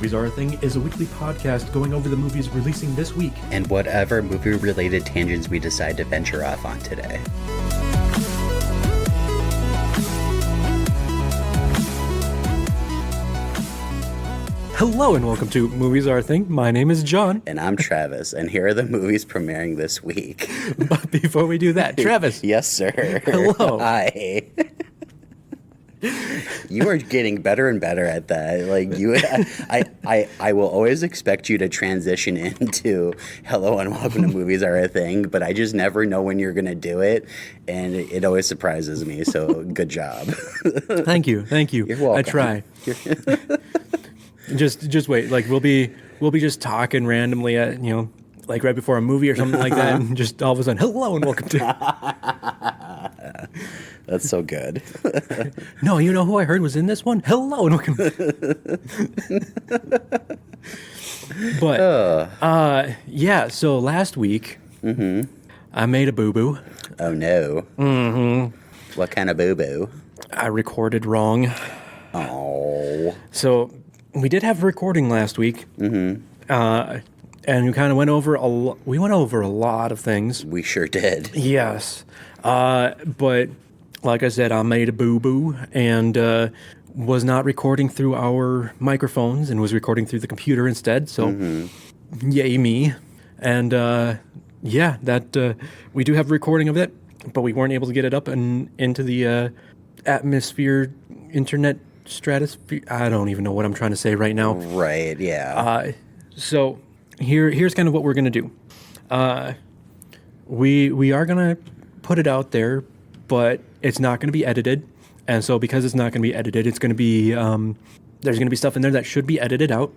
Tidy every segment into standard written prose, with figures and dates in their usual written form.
Movies Are a Thing is a weekly podcast going over the movies releasing this week. And whatever movie-related tangents we decide to venture off on today. Hello and welcome to Movies Are a Thing. My name is John. And I'm Travis, and here are the movies premiering this week. But before we do that, Travis. Yes, sir. Hello. Hi. You are getting better and better at that. Like I will always expect you to transition into hello and welcome to Movies Are a Thing, but I just never know when you're gonna do it, and it always surprises me. So good job. Thank you. You're welcome. I try. Just wait. Like we'll be just talking randomly at like right before a movie or something like that, and just all of a sudden, hello and welcome to. That's so good. No, you know who I heard was in this one? Hello and welcome. But yeah. So last week, I made a boo boo. Oh no. Mm-hmm. What kind of boo boo? I recorded wrong. Oh. So we did have a recording last week. Mm-hmm. And we kind of went over we went over a lot of things. We sure did. Yes. But like I said, I made a boo-boo and was not recording through our microphones and was recording through the computer instead. So, yay me. And yeah, that we do have a recording of it, but we weren't able to get it up and into the atmosphere, internet stratosphere. I don't even know what I'm trying to say right now. Right, yeah. So here's kind of what we're going to do. We are going to put it out there, but it's not going to be edited. And so because it's not going to be edited, it's going to be there's going to be stuff in there that should be edited out.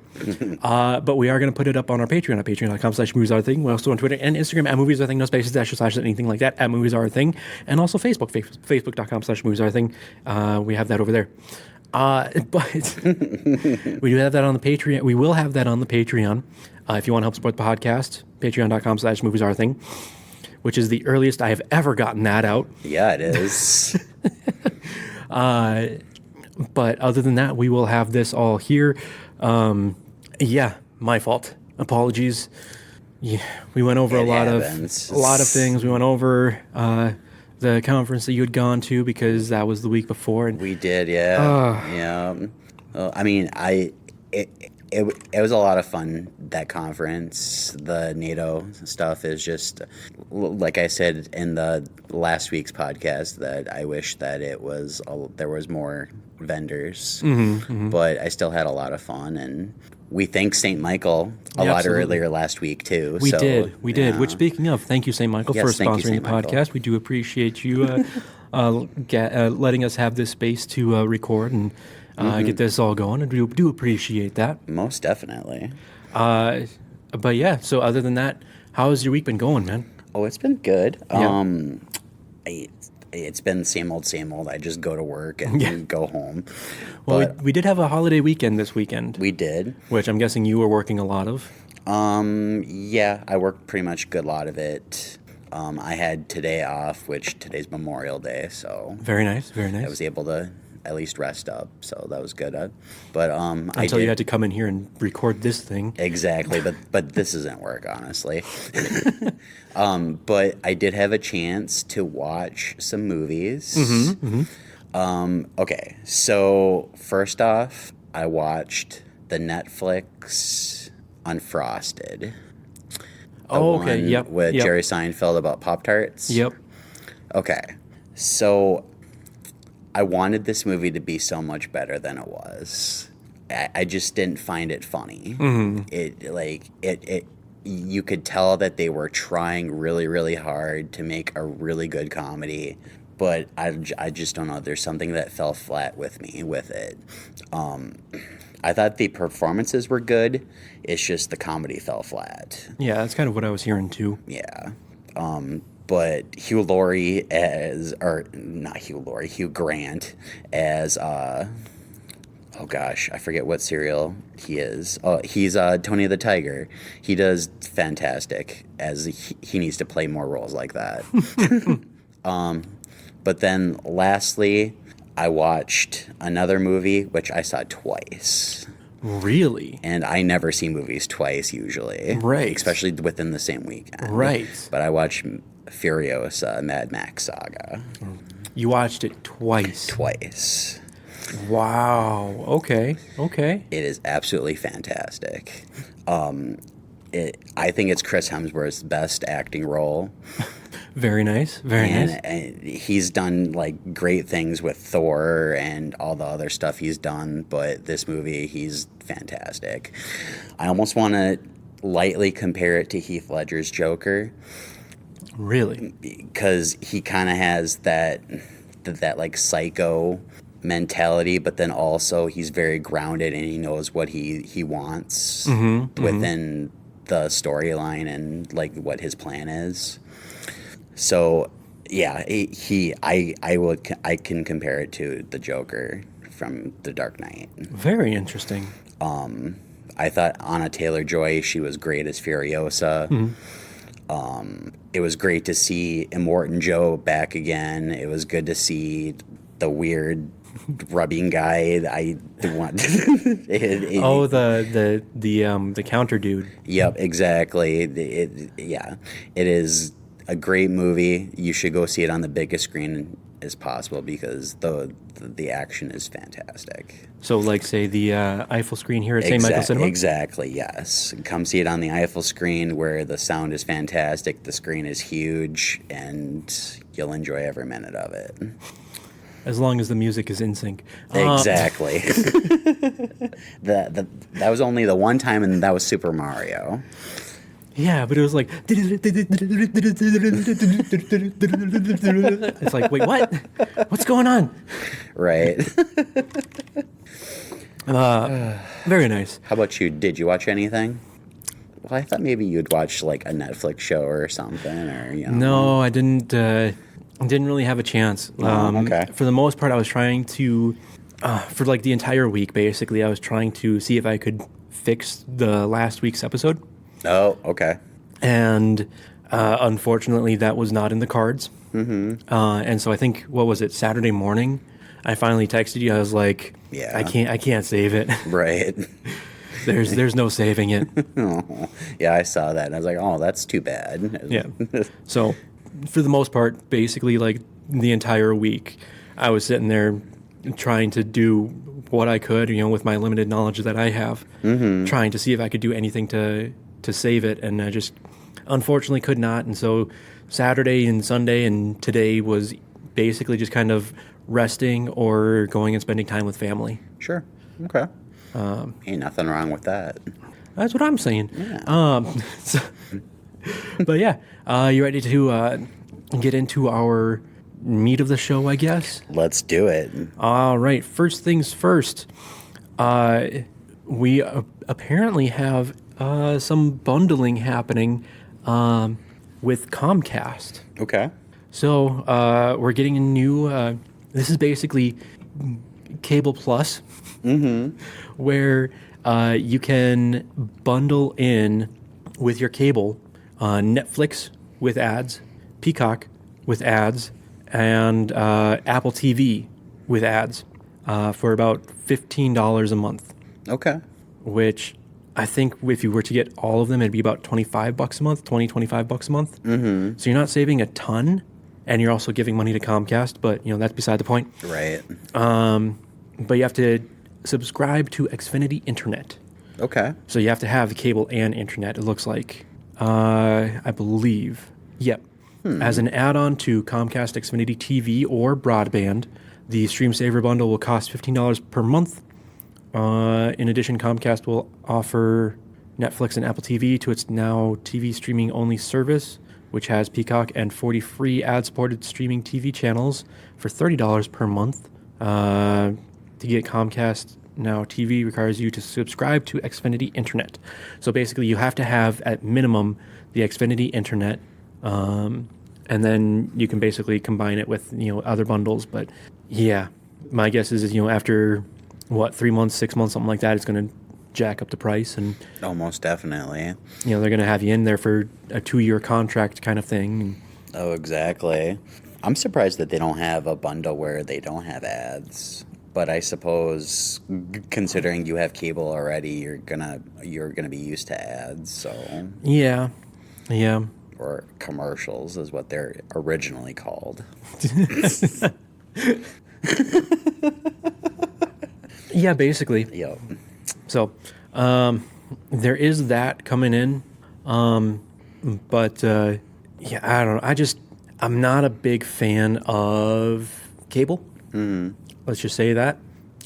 But we are going to put it up on our Patreon at patreon.com/moviesareathing. We're also on Twitter and Instagram at moviesareathing, no spaces, dash, slash, anything like that, at moviesareathing. And also Facebook, facebook.com/moviesareathing. We have that over there. But we do have that on the Patreon. We will have that on the Patreon. If you want to help support the podcast, patreon.com/moviesareathing, which is the earliest I have ever gotten that out. Yeah, it is. But other than that, we will have this all here. Yeah, my fault. Apologies. Yeah, we went over a lot of things. We went over the conference that you had gone to because that was the week before. And we did, yeah. Yeah. Well, I mean, it was a lot of fun, that conference. The NATO stuff is just, like I said in the last week's podcast, that I wish that there was more vendors. But I still had a lot of fun, and we thanked St. Michael a lot earlier last week, too. We did. Which, speaking of, thank you, St. Michael, for sponsoring the podcast. We do appreciate you letting us have this space to record and get this all going. And we do appreciate that. Most definitely. But yeah, so other than that, how has your week been going, man? Oh, it's been good. Yeah. It's been same old. I just go to work and go home. Well, we did have a holiday weekend this weekend. We did. Which I'm guessing you were working a lot of. Yeah, I worked pretty much a good lot of it. I had today off, which today's Memorial Day, so. Very nice. I was able to at least rest up, so that was good. Until you had to come in here and record this thing. Exactly, but this isn't work, honestly. But I did have a chance to watch some movies. Okay, so first off, I watched the Netflix Unfrosted. Okay, yep. With Jerry Seinfeld about Pop-Tarts. Yep. Okay, so I wanted this movie to be so much better than it was. I just didn't find it funny. You could tell that they were trying really, really hard to make a really good comedy, but I just don't know. There's something that fell flat with me with it. I thought the performances were good. It's just the comedy fell flat. Yeah, that's kind of what I was hearing too. Yeah. But Hugh Grant as, oh gosh, I forget what serial he is. Oh, he's Tony the Tiger. He does fantastic, as he needs to play more roles like that. But then lastly, I watched another movie, which I saw twice. Really? And I never see movies twice usually. Right. Especially within the same weekend. Right. But I watch Furiosa, Mad Max Saga. You watched it twice. Twice. Wow. Okay. Okay. It is absolutely fantastic. I think it's Chris Hemsworth's best acting role. Very nice. Very nice. And he's done like great things with Thor and all the other stuff he's done, but this movie, he's fantastic. I almost want to lightly compare it to Heath Ledger's Joker. Really? Because he kind of has that like psycho mentality, but then also he's very grounded and he knows what he wants within the storyline and like what his plan is. So yeah, I can compare it to the Joker from The Dark Knight. Very interesting. I thought Anna Taylor-Joy, she was great as Furiosa. It was great to see Immortan Joe back again. It was good to see the weird rubbing guy. The counter dude. Yep, exactly. It is a great movie. You should go see it on the biggest screen as possible because the action is fantastic. So, like, say the Eiffel screen here at St. Michael's Cinema? Exactly, yes. Come see it on the Eiffel screen where the sound is fantastic, the screen is huge, and you'll enjoy every minute of it. As long as the music is in sync. Exactly. That was only the one time, and that was Super Mario. Yeah, but it was like... It's like, wait, what? What's going on? Right. Very nice. How about you? Did you watch anything? Well, I thought maybe you'd watch like a Netflix show or something, or No, I didn't. Didn't really have a chance. Okay. For the most part, I was trying to, for like the entire week, basically, I was trying to see if I could fix the last week's episode. Oh, okay. And unfortunately, that was not in the cards. And so I think, what was it, Saturday morning? I finally texted you. I was like, Yeah. I can't save it. Right. There's no saving it. Oh, yeah, I saw that, and I was like, oh, that's too bad. Yeah. So, for the most part, basically, like the entire week, I was sitting there trying to do what I could, with my limited knowledge that I have, trying to see if I could do anything to save it, and I just unfortunately could not. And so Saturday and Sunday and today was basically just kind of resting or going and spending time with family. Sure. Okay. Ain't nothing wrong with that. That's what I'm saying. Yeah. But yeah, you ready to get into our meat of the show, I guess? Let's do it. All right. First things first. We apparently have some bundling happening with Comcast. Okay. So we're getting a new. This is basically Cable Plus, where you can bundle in with your cable Netflix with ads, Peacock with ads, and Apple TV with ads for about $15 a month. Okay. Which I think if you were to get all of them, it'd be about $25 a month, $25 a month. Mm-hmm. So you're not saving a ton, and you're also giving money to Comcast, but that's beside the point. Right. But you have to subscribe to Xfinity Internet. Okay. So you have to have cable and internet, it looks like. I believe. Yep. As an add-on to Comcast Xfinity TV or broadband, the Stream Saver bundle will cost $15 per month. In addition, Comcast will offer Netflix and Apple TV to its now TV streaming-only service, which has Peacock and 40 free ad-supported streaming TV channels for $30 per month. To get Comcast Now TV requires you to subscribe to Xfinity Internet. So basically, you have to have, at minimum, the Xfinity Internet, and then you can basically combine it with other bundles. But yeah, my guess is after 3 months, 6 months, something like that, it's going to jack up the price, and Most definitely. they're going to have you in there for a 2-year contract kind of thing. Oh, exactly. I'm surprised that they don't have a bundle where they don't have ads. But I suppose, considering you have cable already, you're gonna be used to ads. So Yeah. or commercials is what they're originally called. Yeah, basically. Yep. So, there is that coming in. But yeah, I don't know. I'm not a big fan of cable. Let's just say that.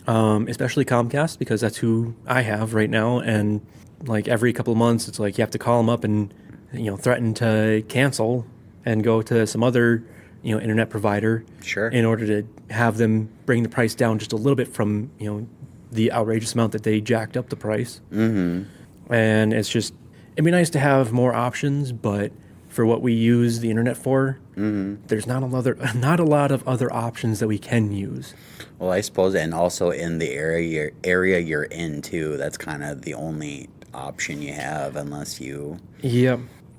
Especially Comcast, because that's who I have right now. And like every couple of months, it's like you have to call them up and, threaten to cancel and go to some other, internet provider. Sure. In order to have them bring the price down just a little bit from, the outrageous amount that they jacked up the price. And it's just, it'd be nice to have more options, but for what we use the internet for, there's not a lot of other options that we can use. Well, I suppose, and also in the area you're in too, that's kind of the only option you have, unless you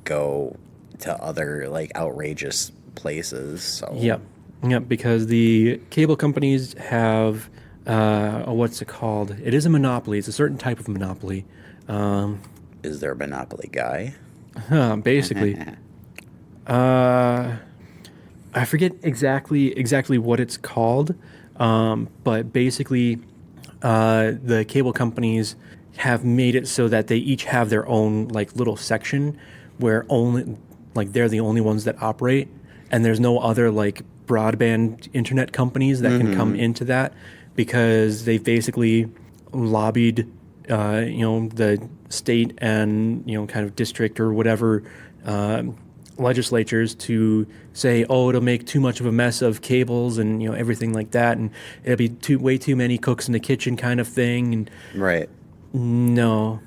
go to other like outrageous places. So Yep, because the cable companies have what's it called? It is a monopoly. It's a certain type of monopoly. Is there a monopoly guy? Basically. I forget exactly what it's called, but basically, the cable companies have made it so that they each have their own like little section where only like they're the only ones that operate, and there's no other like broadband internet companies that can come into that, because they've basically lobbied, the state and kind of district or whatever. Legislatures to say, it'll make too much of a mess of cables and everything like that, and it'll be way too many cooks in the kitchen kind of thing. And Right. No,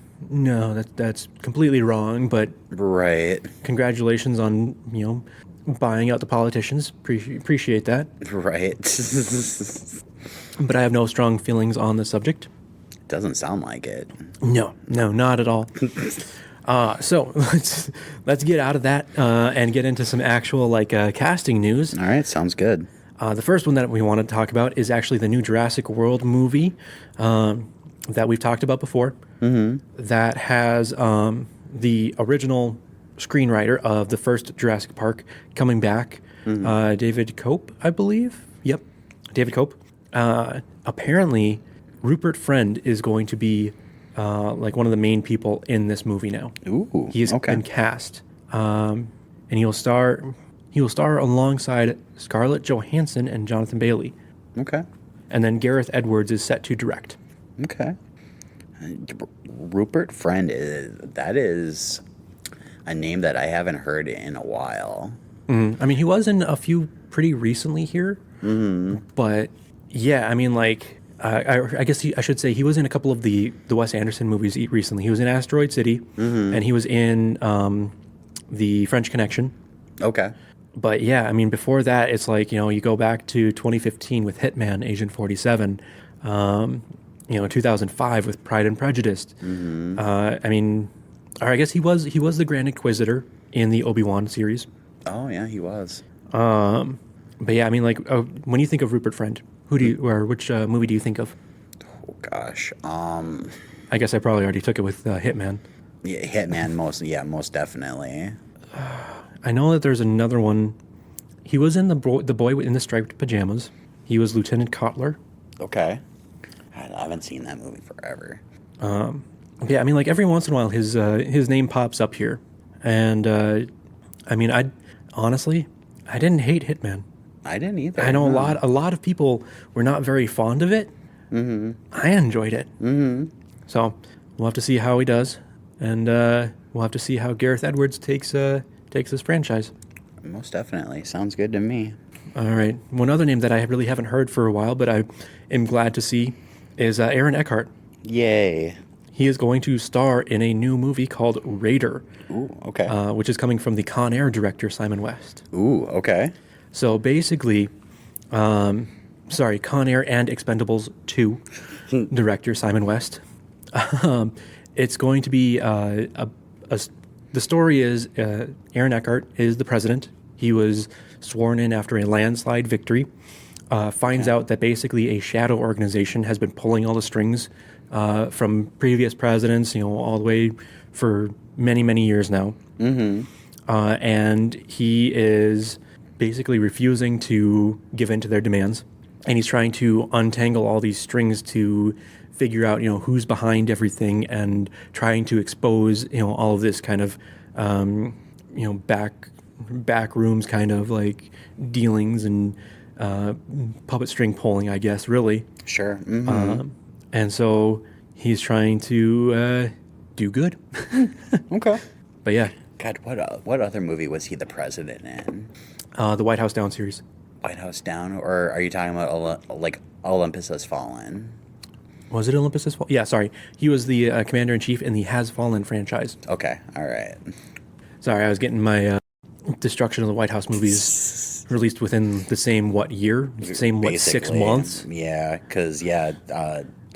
that's completely wrong. But Right. congratulations on buying out the politicians. Appreciate that. Right. But I have no strong feelings on the subject. Doesn't sound like it. No, not at all. So let's get out of that and get into some actual casting news. All right, sounds good. The first one that we want to talk about is actually the new Jurassic World movie that we've talked about before. That has the original screenwriter of the first Jurassic Park coming back, David Cope, I believe. Yep, David Cope. Apparently, Rupert Friend is going to be one of the main people in this movie now. Ooh, He's okay. been cast, and he will star alongside Scarlett Johansson and Jonathan Bailey. Okay. And then Gareth Edwards is set to direct. Okay. Rupert Friend that is a name that I haven't heard in a while. I mean, he was in a few pretty recently here, but yeah, I mean, I guess I should say he was in a couple of the Wes Anderson movies recently. He was in Asteroid City, and he was in the French Connection. Okay. But yeah, I mean, before that, it's you go back to 2015 with Hitman, Agent 47, 2005 with Pride and Prejudice. I mean, or I guess he was the Grand Inquisitor in the Obi-Wan series. Oh yeah, he was. But yeah, I mean, when you think of Rupert Friend, which movie do you think of? Oh gosh. I guess I probably already took it with Hitman. Yeah, Hitman most definitely. I know that there's another one. He was in the boy in the striped pajamas. He was Lieutenant Cutler. Okay. I haven't seen that movie forever. Yeah, I mean, every once in a while, his name pops up here, and I mean, I didn't hate Hitman. I didn't either. I know a lot of people were not very fond of it. I enjoyed it. So we'll have to see how he does, and we'll have to see how Gareth Edwards takes this franchise. Most definitely. Sounds good to me. All right. One other name that I really haven't heard for a while, but I am glad to see, is Aaron Eckhart. Yay. He is going to star in a new movie called Raider. Ooh, okay. Which is coming from the Con Air director, Simon West. Ooh, okay. So basically, Con Air and Expendables 2 director, Simon West. It's going to be the story is Aaron Eckhart is the president. He was sworn in after a landslide victory. finds out that basically a shadow organization has been pulling all the strings from previous presidents, all the way for many, many years now. And he is basically refusing to give in to their demands. And he's trying to untangle all these strings to figure out, who's behind everything, and trying to expose, all of this kind of, back rooms kind of like dealings and puppet string pulling, I guess, really. Sure. And so he's trying to do good. Okay. But yeah. God, what other movie was he the president in? The White House Down series. White House Down, or are you talking about Olympus Has Fallen? Was it Olympus Has Fallen? Yeah, sorry. He was the commander-in-chief in the Has Fallen franchise. Okay, all right. Sorry, I was getting my Destruction of the White House movies released within the same, year? Same, Basically, 6 months? Yeah, because,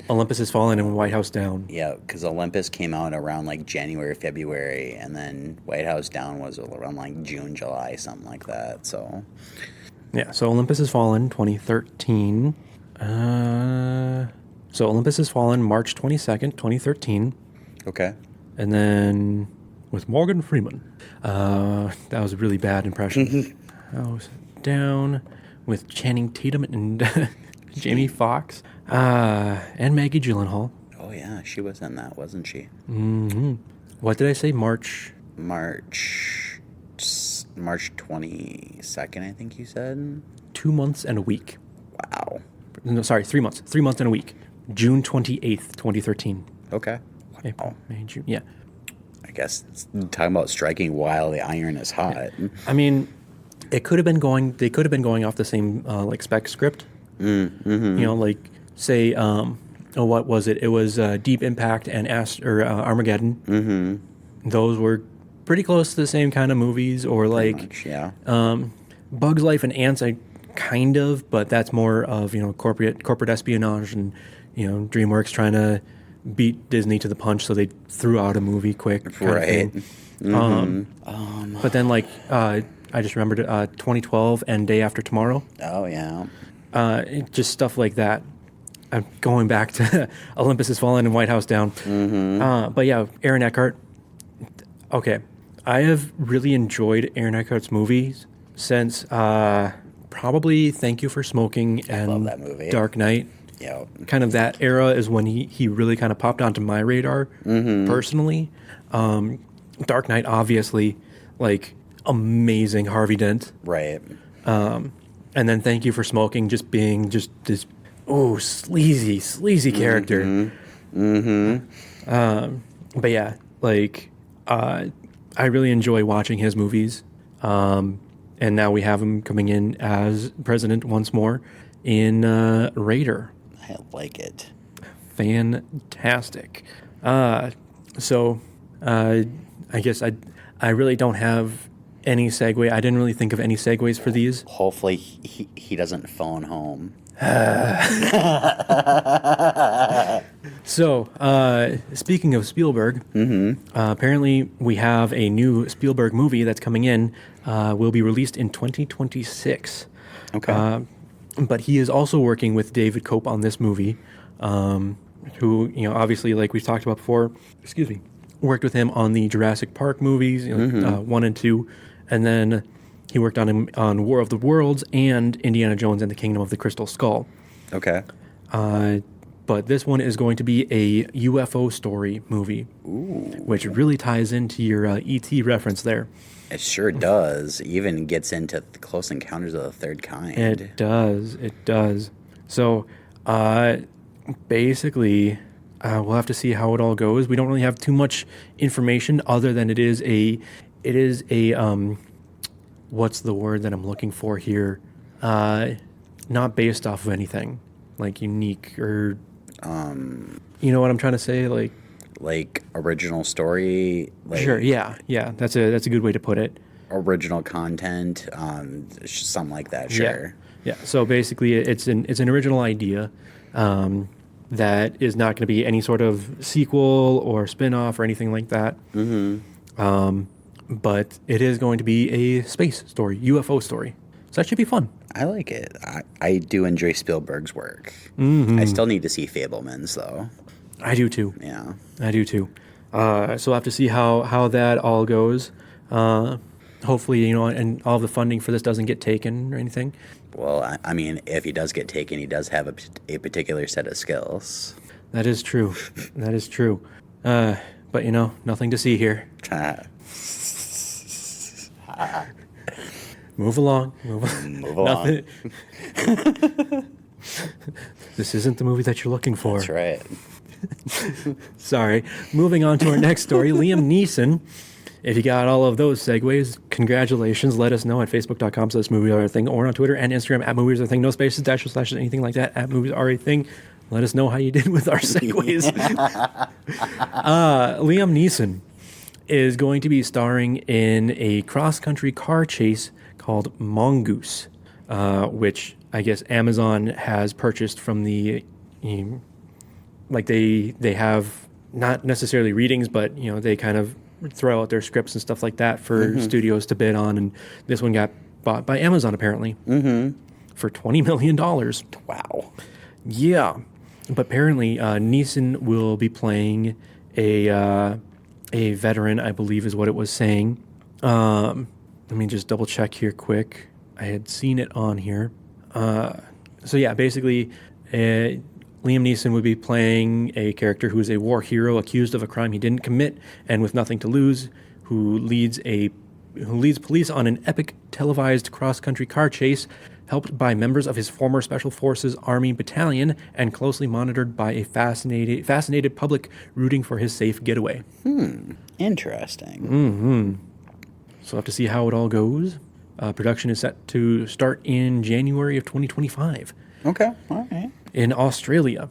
Olympus Has Fallen and White House Down. Yeah, because Olympus came out around like January, February, and then White House Down was around like June, July, something like that. So, yeah. So Olympus Has Fallen, 2013. So Olympus Has Fallen, March 22nd, 2013. Okay. And then with Morgan Freeman. That was a really bad impression. House Down with Channing Tatum and Jamie Foxx. And Maggie Gyllenhaal. Oh yeah, she was in that, wasn't she? What did I say? March 22nd, I think you said. 2 months and a week. Wow. No, sorry, 3 months. 3 months and a week. June 28th, 2013. Okay. April, May, June. Yeah. I guess it's talking about striking while the iron is hot. I mean, they could have been going off the same spec script. Like say, what was it? It was Deep Impact and Armageddon. Those were pretty close to the same kind of movies, or like much, yeah. Bugs Life and Ants, kind of, but that's more of corporate espionage, and DreamWorks trying to beat Disney to the punch, so they threw out a movie quick. Right. But then I just remembered 2012 and Day After Tomorrow. Oh yeah. Just stuff like that. I'm going back to Olympus Has Fallen and White House Down. But yeah, Aaron Eckhart. Okay, I have really enjoyed Aaron Eckhart's movies since probably Thank You for Smoking and love that movie. Dark Knight. Yeah. Kind of that era is when he really kind of popped onto my radar personally. Dark Knight, obviously, amazing Harvey Dent. Right. And then Thank You for Smoking just being just this sleazy character. But yeah, I really enjoy watching his movies. And now we have him coming in as president once more in Raider. I like it. Fantastic. So I guess I really don't have any segue. I didn't really think of any segues for these. Hopefully he doesn't phone home. So, speaking of Spielberg, apparently we have a new Spielberg movie that's coming in. Will be released in 2026. Okay. But he is also working with David Koepp on this movie, who, obviously, like we've talked about before, worked with him on the Jurassic Park movies, 1 and 2, and then he worked on him on War of the Worlds and Indiana Jones and the Kingdom of the Crystal Skull. Okay. But this one is going to be a UFO story movie, which really ties into your E.T. reference there. It sure does. Even gets into Close Encounters of the Third Kind. It does. So, basically, we'll have to see how it all goes. We don't really have too much information other than it is a what's the word that I'm looking for here? Not based off of anything, unique or, you know what I'm trying to say? Like original story. Sure. Yeah. That's a good way to put it. Original content, something like that. Sure. Yeah. So basically, it's an original idea that is not going to be any sort of sequel or spin-off or anything like that. But it is going to be a space story, UFO story. So that should be fun. I like it. I do enjoy Spielberg's work. I still need to see Fablemans, though. I do too. Yeah. I do too. So we'll have to see how that all goes. Hopefully, and all the funding for this doesn't get taken or anything. Well, I mean, if he does get taken, he does have a particular set of skills. That is true. That is true. But, nothing to see here. Move along. Move along. This isn't the movie that you're looking for. That's right. Sorry. Moving on to our next story. Liam Neeson. If you got all of those segues, congratulations. Let us know at facebook.com/moviesarething or on Twitter and Instagram @moviesarething. No spaces, dashes, slashes, anything like that @moviesarething. Let us know how you did with our segues. Liam Neeson is going to be starring in a cross-country car chase called Mongoose, which I guess Amazon has purchased from the, they have not necessarily readings, but they kind of throw out their scripts and stuff like that for studios to bid on, and this one got bought by Amazon apparently for $20 million. Wow. Yeah, but apparently Neeson will be playing a veteran, I believe is what it was saying. Let me just double check here quick. I had seen it on here. So yeah, basically, Liam Neeson would be playing a character who is a war hero accused of a crime he didn't commit and with nothing to lose, who leads police on an epic televised cross-country car chase, helped by members of his former Special Forces Army battalion and closely monitored by a fascinated public rooting for his safe getaway. Interesting. So we'll have to see how it all goes. Production is set to start in January of 2025. Okay, all right. In Australia.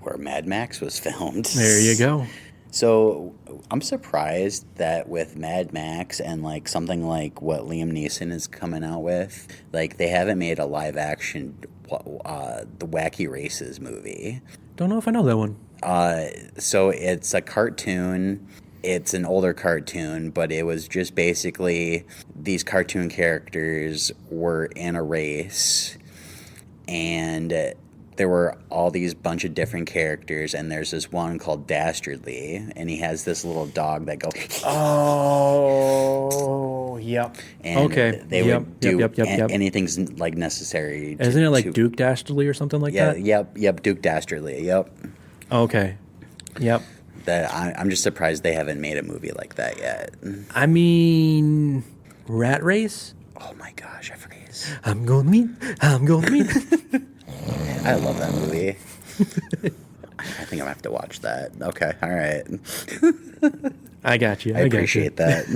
Where Mad Max was filmed. There you go. So I'm surprised that with Mad Max and like something like what Liam Neeson is coming out with, like they haven't made a live action the Wacky Races movie. Don't know if I know that one. So it's a cartoon. It's an older cartoon, but it was just basically these cartoon characters were in a race, and there were all these bunch of different characters, and there's this one called Dastardly, and he has this little dog that goes. Oh, yep. And okay. They would do anything's like necessary. Isn't it like Duke Dastardly or something like that? Yep, Duke Dastardly, yep. Okay, yep. That I'm just surprised they haven't made a movie like that yet. I mean, Rat Race? Oh my gosh, I forget. I'm going mean. I love that movie. I think I'm going to have to watch that. Okay, all right. I got you. I appreciate that.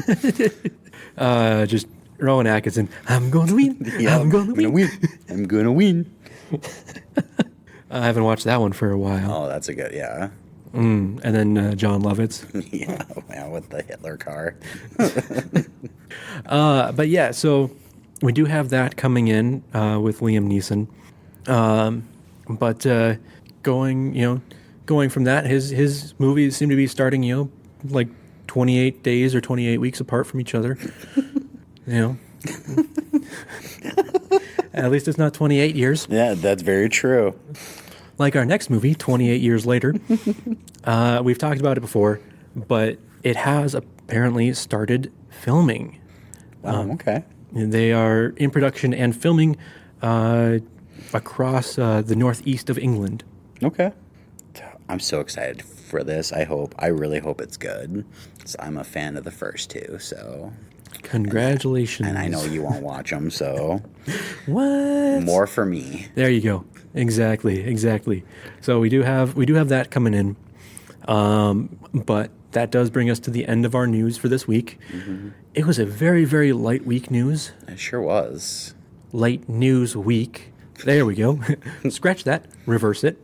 Just Rowan Atkinson. I'm going to win. Yeah, I'm going to win. I'm going to win. I haven't watched that one for a while. Oh, that's a good, yeah. And then John Lovitz. Yeah, with the Hitler car. But yeah, so we do have that coming in with Liam Neeson. But going from that, his movies seem to be starting, like 28 days or 28 weeks apart from each other. At least it's not 28 years. Yeah, that's very true. Like our next movie, 28 years later. We've talked about it before, but it has apparently started filming. Okay. They are in production and filming across the northeast of England. Okay. I'm so excited for this. I really hope it's good. I'm a fan of the first two, so. Congratulations. And I know you won't watch them, so. What? More for me. There you go. Exactly. So we do have that coming in. But that does bring us to the end of our news for this week. Mm-hmm. It was a very, very light week news. It sure was. Light news week. There we go. Scratch that. Reverse it.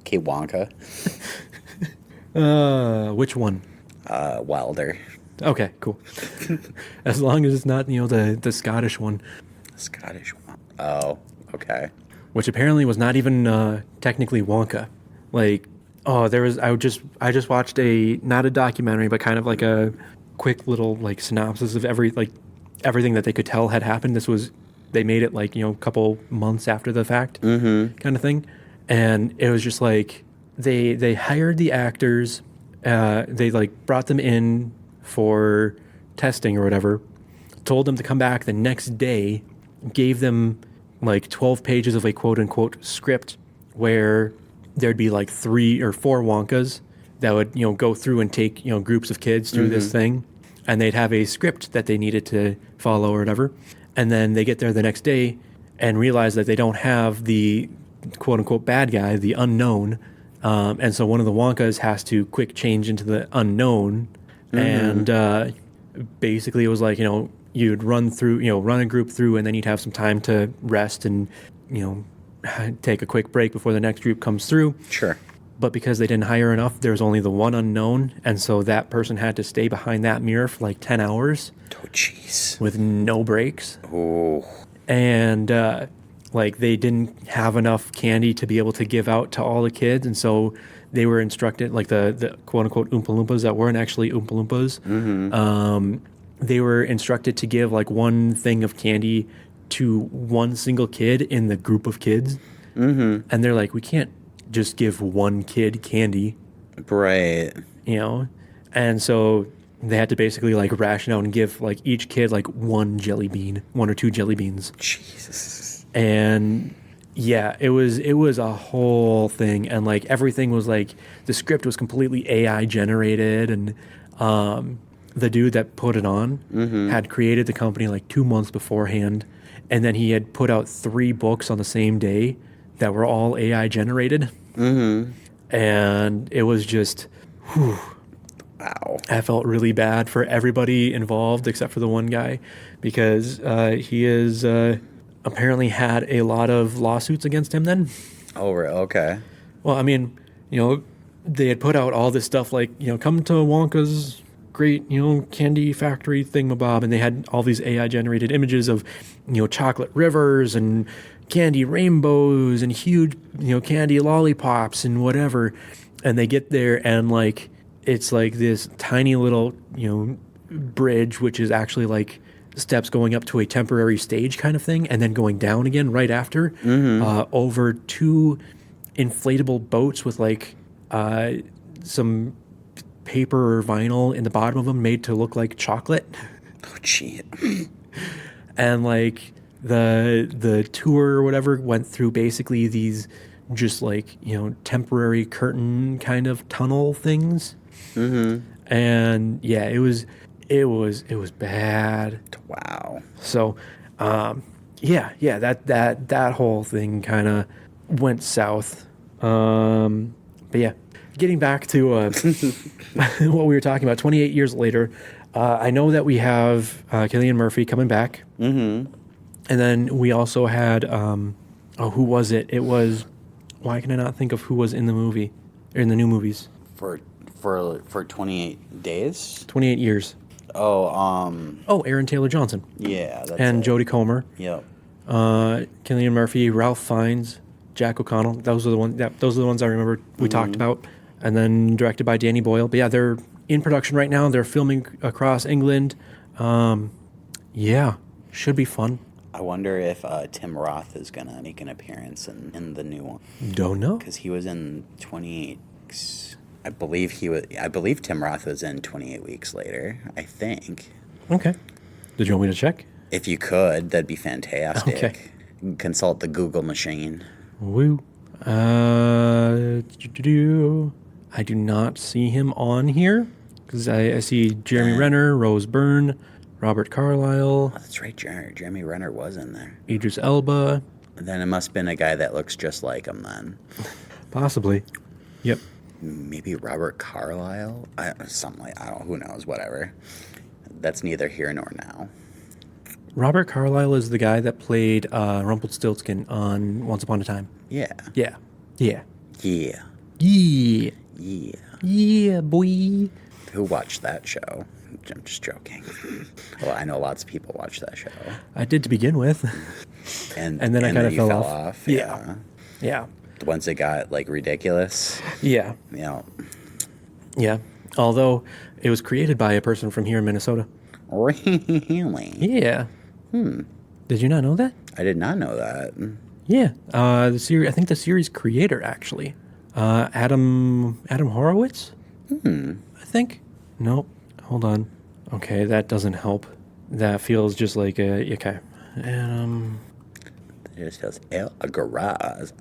Okay, Wonka. Which one? Wilder. Okay, cool. As long as it's not, the Scottish one. Scottish one. Oh, okay. Which apparently was not even technically Wonka. Like, I just watched not a documentary, but kind of like a quick little like synopsis of everything that they could tell had happened. This was they made it like, a couple months after the fact kind of thing. And it was just like they hired the actors, they like brought them in for testing or whatever, told them to come back the next day, gave them like 12 pages of a quote unquote script where there'd be like 3 or 4 Wonkas that would, go through and take, groups of kids through this thing. And they'd have a script that they needed to follow or whatever. And then they get there the next day and realize that they don't have the quote unquote bad guy, the unknown. And so one of the Wonkas has to quick change into the unknown. And basically it was like, you'd run a group through, and then you'd have some time to rest and, take a quick break before the next group comes through. Sure. But because they didn't hire enough, there was only the one unknown. And so that person had to stay behind that mirror for like 10 hours. Oh, jeez. With no breaks. Oh. And, like, they didn't have enough candy to be able to give out to all the kids. And so they were instructed, like the quote-unquote Oompa Loompas that weren't actually Oompa Loompas, they were instructed to give, like, one thing of candy to one single kid in the group of kids. And they're like, we can't just give one kid candy. Right. And so they had to basically, like, ration out and give, like, each kid, like, one or 2 jelly beans. Jesus. And yeah, it was a whole thing. And like everything was like, the script was completely AI generated. And the dude that put it on had created the company like 2 months beforehand. And then he had put out 3 books on the same day that were all AI generated. And it was just, whew. Wow. I felt really bad for everybody involved except for the one guy, because he is apparently had a lot of lawsuits against him then. Oh, okay. Well, I mean, they had put out all this stuff like, come to Wonka's great, candy factory thingamabob, and they had all these AI generated images of, chocolate rivers and candy rainbows and huge, candy lollipops and whatever. And they get there and like, it's like this tiny little, bridge, which is actually like steps going up to a temporary stage kind of thing, and then going down again right after, over 2 inflatable boats with like some paper or vinyl in the bottom of them made to look like chocolate. Oh, gee. And like the tour or whatever went through basically these just like, temporary curtain kind of tunnel things. And yeah, it was bad. Wow. So, that whole thing kind of went south. But yeah, getting back to what we were talking about, 28 years later, I know that we have Cillian Murphy coming back. And then we also had, who was it? It was, why can I not think of who was in the movie, or in the new movies? For 28 days? 28 years. Oh, Aaron Taylor Johnson. Yeah, that's and it. Jodie Comer. Yep. Cillian Murphy, Ralph Fiennes, Jack O'Connell. Those are the ones I remember we talked about. And then directed by Danny Boyle. But yeah, they're in production right now. They're filming across England. Yeah, should be fun. I wonder if Tim Roth is gonna make an appearance in the new one. Don't know. Because he was in 28. I believe Tim Roth was in 28 Weeks Later, I think. Okay. Did you want me to check? If you could, that'd be fantastic. Okay. Consult the Google machine. Woo. I do not see him on here, because I see Jeremy Renner, Rose Byrne, Robert Carlyle. Oh, that's right, Jeremy Renner was in there. Idris Elba. Then it must have been a guy that looks just like him then. Possibly. Yep. Maybe Robert Carlyle? Who knows, whatever. That's neither here nor now. Robert Carlyle is the guy that played Rumpelstiltskin on Once Upon a Time. Yeah. Yeah. Yeah. Yeah. Yeah. Yeah. Yeah, boy. Who watched that show? I'm just joking. Well, I know lots of people watch that show. I did to begin with. And then I kind of fell off. Yeah. Yeah. Once it got like ridiculous. Yeah. Yeah. Although it was created by a person from here in Minnesota. Really? Yeah. Did you not know that? I did not know that. Yeah. The series. I think the series creator actually, Adam Horowitz. I think. Nope. Hold on. Okay, that doesn't help. That feels just like a okay. It just feels a garage.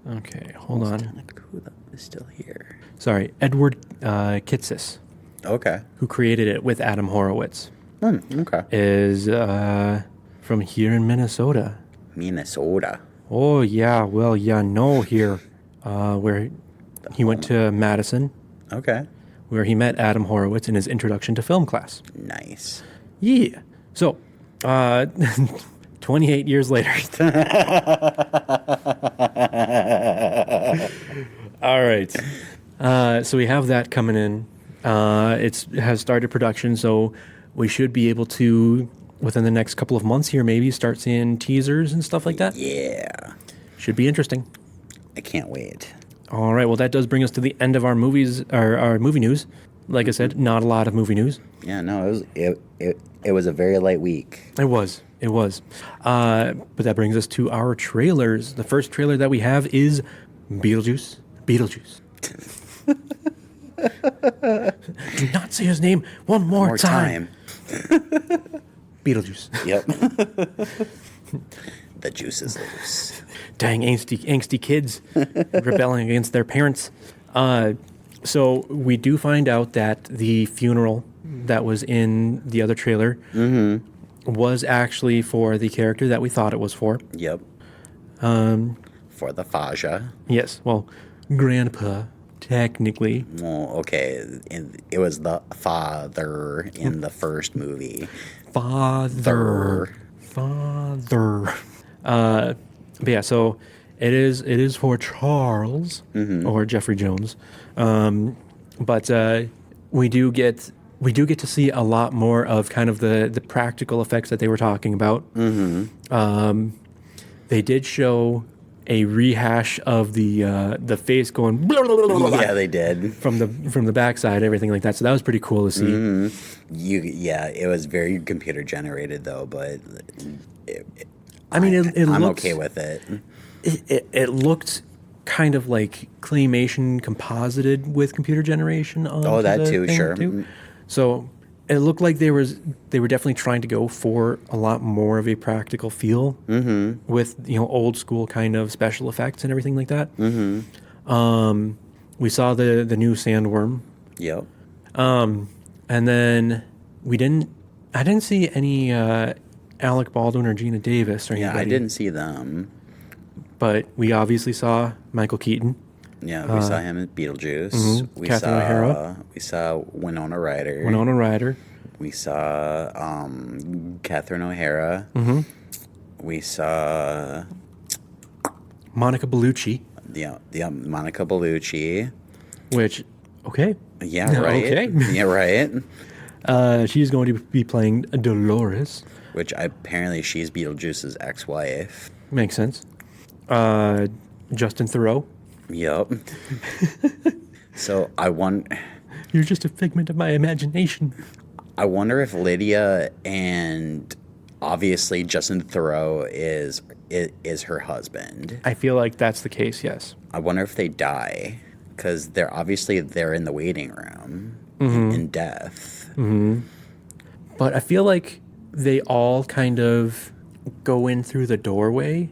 Okay, hold on. Who is still here? Sorry, Edward Kitsis, Okay. who created it with Adam Horowitz, Okay. is from here in Minnesota. Minnesota. Oh yeah, well yeah, no here, where he went to Madison, Okay. where he met Adam Horowitz in his introduction to film class. Nice. Yeah. So, 28 years later. All right. So we have that coming in. It has started production, so we should be able to, within the next couple of months here, maybe start seeing teasers and stuff like that. Yeah. Should be interesting. I can't wait. All right. Well, that does bring us to the end of our movies, our movie news. Like I said, not a lot of movie news. Yeah, no, it was a very light week. It was. But that brings us to our trailers. The first trailer that we have is Beetlejuice. Do not say his name one more time. Beetlejuice. Yep. The juice is loose. Dang, angsty kids rebelling against their parents. So we do find out that the funeral that was in the other trailer was actually for the character that we thought it was for. Yep. For the Faja. Yes, well, Grandpa, technically. Well, okay. It was the father in the first movie. Father. But yeah, so it is for Charles or Jeffrey Jones. But we do get to see a lot more of kind of the practical effects that they were talking about. They did show a rehash of the face going blah, blah, blah, blah, Yeah, they did. from the backside, everything like that. So that was pretty cool to see. It was very computer generated though, but I'm okay with it. It looked kind of like claymation composited with computer generation. Oh, that too, sure. So it looked like they were definitely trying to go for a lot more of a practical feel with old school kind of special effects and everything like that. We saw the new sandworm. Yep. And then I didn't see any Alec Baldwin or Gina Davis or anybody. Yeah, I didn't see them. But we obviously saw Michael Keaton. Yeah, we saw him in Beetlejuice. Catherine O'Hara. We saw Winona Ryder. We saw Catherine O'Hara. We saw Monica Bellucci. Yeah, Monica Bellucci. Which, okay. Yeah, right. Okay. Yeah, right. She's going to be playing Dolores. Which apparently she's Beetlejuice's ex-wife. Makes sense. Justin Theroux. Yup. So You're just a figment of my imagination. I wonder if Lydia and obviously Justin Theroux is her husband. I feel like that's the case, yes. I wonder if they die because they're in the waiting room in death. But I feel like they all kind of go in through the doorway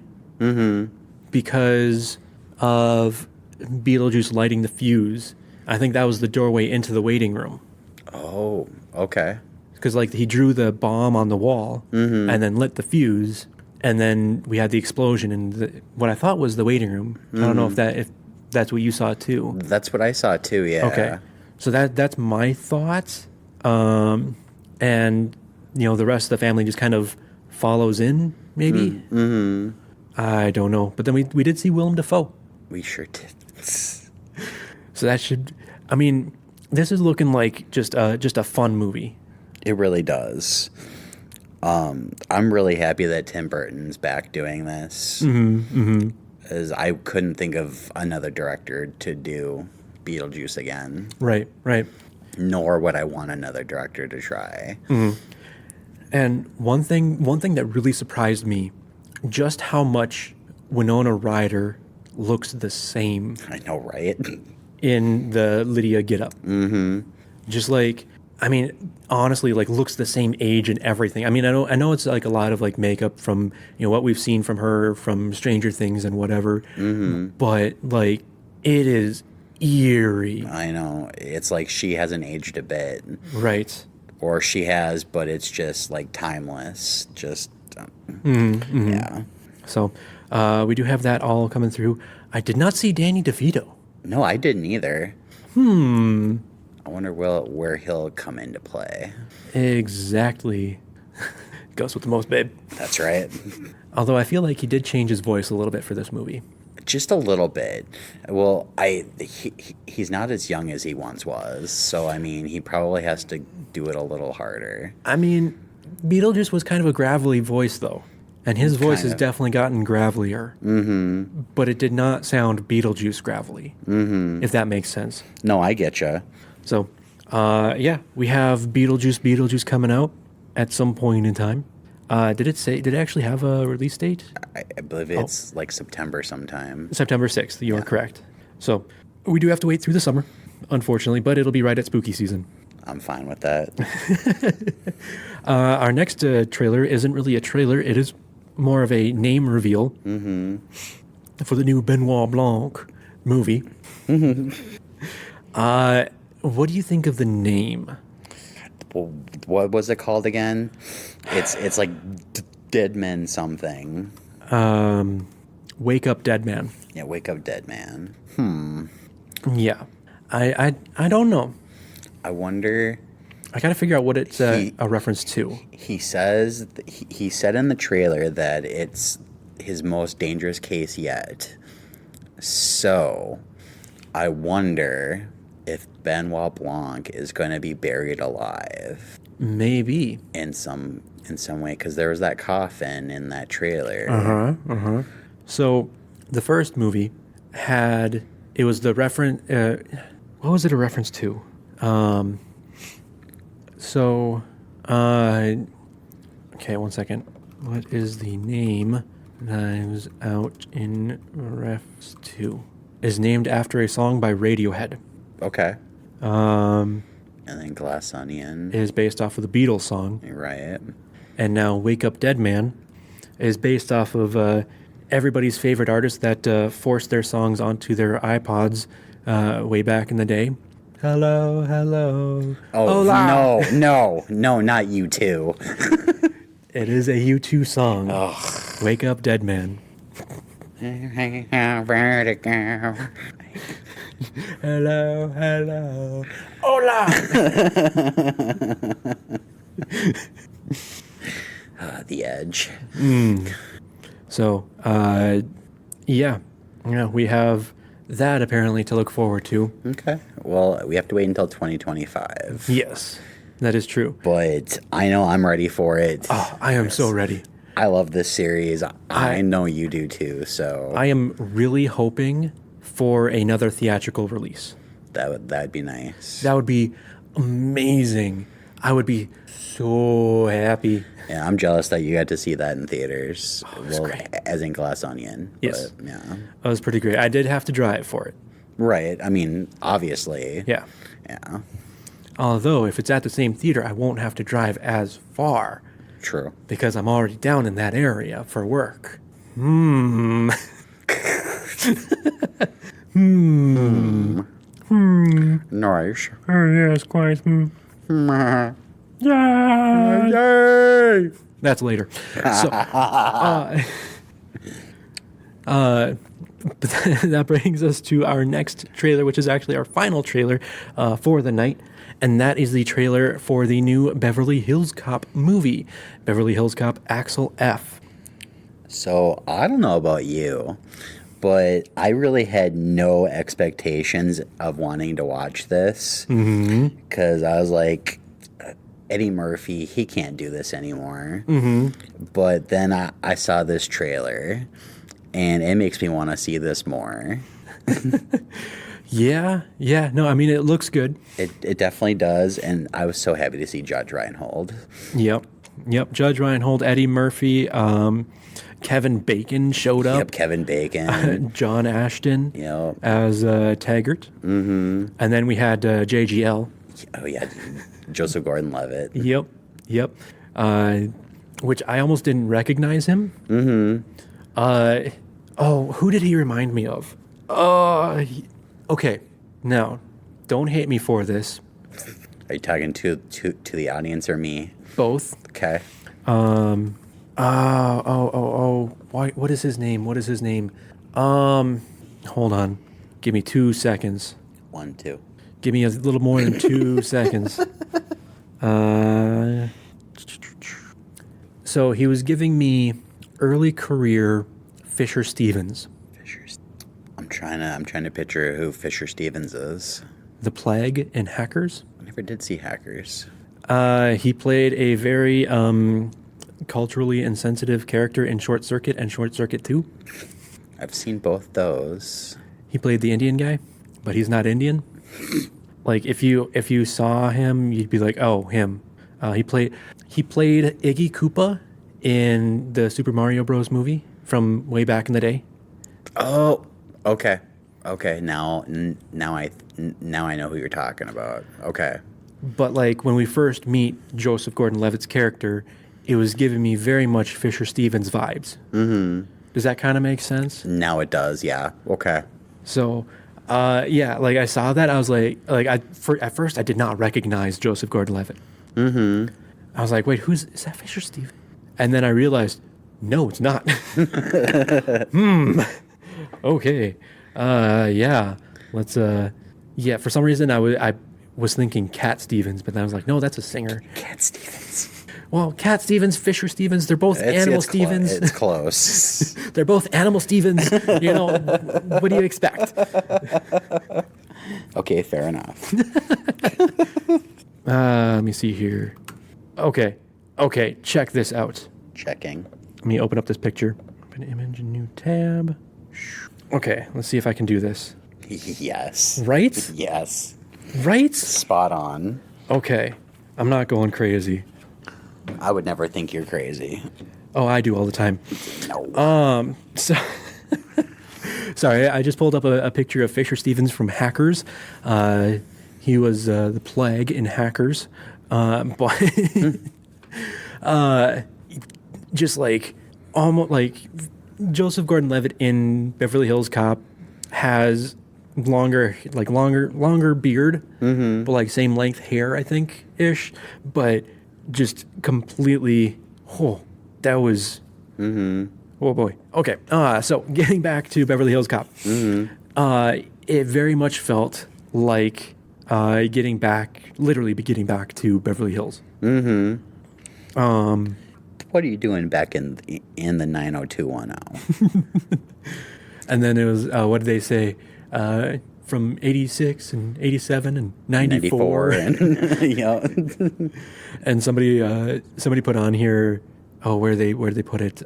because of Beetlejuice lighting the fuse. I think that was the doorway into the waiting room. Oh, okay. Because he drew the bomb on the wall and then lit the fuse, and then we had the explosion in what I thought was the waiting room. I don't know if that's what you saw too. That's what I saw too. Yeah. Okay. So that's my thoughts, and the rest of the family just kind of follows in, maybe. I don't know, but then we did see Willem Dafoe. We sure did. So that should. I mean, this is looking like just a fun movie. It really does. I'm really happy that Tim Burton's back doing this. As I couldn't think of another director to do Beetlejuice again. Right. Nor would I want another director to try. And one thing that really surprised me, just how much Winona Ryder looks the same I know, right? in the Lydia getup. Mm-hmm. Just like, I mean, honestly, like looks the same age and everything. I mean, I know it's like a lot of like makeup from, what we've seen from her from Stranger Things and whatever. Mm-hmm. But like, it is eerie. I know. It's like she hasn't aged a bit. Right. Or she has, but it's just like timeless. Just, yeah. So we do have that all coming through. I did not see Danny DeVito. No, I didn't either. I wonder where he'll come into play. Exactly. Goes with the most, babe. That's right. Although I feel like he did change his voice a little bit for this movie. Just a little bit. Well, he's not as young as he once was, so I mean, he probably has to do it a little harder. I mean, Beetlejuice was kind of a gravelly voice, though. And his voice has definitely gotten gravelier. Mm-hmm. But it did not sound Beetlejuice gravelly, if that makes sense. No, I get you. So, yeah, we have Beetlejuice coming out at some point in time. Did it actually have a release date? I believe it's like September sometime. September 6th, you are correct. So, we do have to wait through the summer, unfortunately, but it'll be right at spooky season. I'm fine with that. Our next trailer isn't really a trailer, it is more of a name reveal for the new Benoit Blanc movie. What do you think of the name? Well, what was it called again? It's like Dead Men something. Wake Up Dead Man. Yeah, Wake Up Dead Man. Yeah. I don't know. I wonder. I got to figure out what it's a reference to. He says he said in the trailer that it's his most dangerous case yet. So, I wonder if Benoit Blanc is going to be buried alive. Maybe in some way, because there was that coffin in that trailer. So, the first movie it was the reference. What was it a reference to? Okay, 1 second. What is the name Knives Out in refs to? Is named after a song by Radiohead. Okay. And then Glass Onion is based off of the Beatles song. Right. And now Wake Up Dead Man is based off of everybody's favorite artist that forced their songs onto their iPods way back in the day. Hello, hello. Oh, hola. No, not U2. It is a U2 song. Ugh. Wake Up Dead Man. Hello, hello. Hola. The Edge. So, yeah, we have that apparently to look forward to. Okay. Well, we have to wait until 2025. Yes, that is true. But I know I'm ready for it. Oh, I am so ready. I love this series. I know you do too, so. I am really hoping for another theatrical release. That'd be nice. That would be amazing. I would be so happy. Yeah, I'm jealous that you got to see that in theaters. Oh, it was great. As in Glass Onion. Yes. But, yeah. That was pretty great. I did have to drive for it. Right. I mean, obviously. Yeah. Yeah. Although, if it's at the same theater, I won't have to drive as far. True. Because I'm already down in that area for work. Nice. Oh, yes, quite. Yay! That's later. So, but that brings us to our next trailer, which is actually our final trailer for the night. And that is the trailer for the new Beverly Hills Cop movie, Beverly Hills Cop Axel F. So, I don't know about you, but I really had no expectations of wanting to watch this. Because I was like, Eddie Murphy, he can't do this anymore. But then I saw this trailer, and it makes me want to see this more. Yeah. No, I mean, it looks good. It definitely does, and I was so happy to see Judge Reinhold. Yep. Yep. Judge Reinhold, Eddie Murphy, Kevin Bacon showed up. Yep, Kevin Bacon. John Ashton Yep. as Taggart. Mm-hmm. And then we had JGL. Oh, yeah. Joseph Gordon-Levitt. Yep. Which I almost didn't recognize him. Mm-hmm. Who did he remind me of? Okay. Now, don't hate me for this. Are you talking to the audience or me? Both. Okay. What is his name? Hold on. Give me 2 seconds. 1, 2. Give me a little more than 2 seconds. So he was giving me early career Fisher Stevens. I'm trying to picture who Fisher Stevens is. The Plague in Hackers. I never did see Hackers. He played a very culturally insensitive character in Short Circuit and Short Circuit 2. I've seen both those. He played the Indian guy, but he's not Indian. Like if you saw him, you'd be like, oh, him. He played Iggy Koopa in the Super Mario Bros. Movie from way back in the day. Oh, okay. Now I know who you're talking about. Okay. But like when we first meet Joseph Gordon-Levitt's character, it was giving me very much Fisher Stevens vibes. Mm-hmm. Does that kind of make sense? Now it does. Yeah. Okay. So, like I saw that, I was like at first I did not recognize Joseph Gordon-Levitt. Mm-hmm. I was like, wait, is that Fisher Stevens? And then I realized, no, it's not. Okay. Let's, for some reason I was thinking Cat Stevens, but then I was like, no, that's a singer. Cat Stevens. Well, Cat Stevens, Fisher Stevens, they're both Animal Stevens. It's close. They're both Animal Stevens. You know, what do you expect? Okay, fair enough. Let me see here. Okay, check this out. Checking. Let me open up this picture. Open image, new tab. Okay, let's see if I can do this. Yes. Right? Yes. Right? Spot on. Okay, I'm not going crazy. I would never think you're crazy. Oh, I do all the time. No. So sorry, I just pulled up a picture of Fisher Stevens from Hackers. He was the Plague in Hackers, but just like almost like Joseph Gordon-Levitt in Beverly Hills Cop has longer beard, but like same length hair, I think ish, but just completely. Oh, that was. Oh boy. Okay. So getting back to Beverly Hills Cop, it very much felt like getting back to Beverly Hills. What are you doing back in the 90210? And then it was what did they say? From 86 and 87 and 94 and yeah. And somebody put on here. Oh, where did they put it?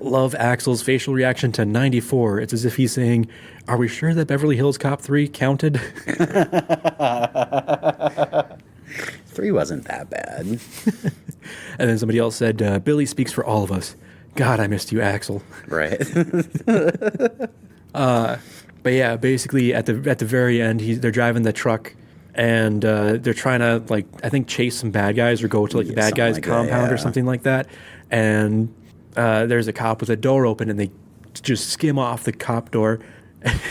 Love Axel's facial reaction to 94. It's as if he's saying, "Are we sure that Beverly Hills Cop 3 counted?" 3 wasn't that bad. And then somebody else said, "Billy speaks for all of us. God, I missed you, Axel." Right. But yeah, basically at the very end, they're driving the truck. And they're trying to, like, I think chase some bad guys or go to, like, the bad guys' compound or something like that. And there's a cop with a door open, and they just skim off the cop door.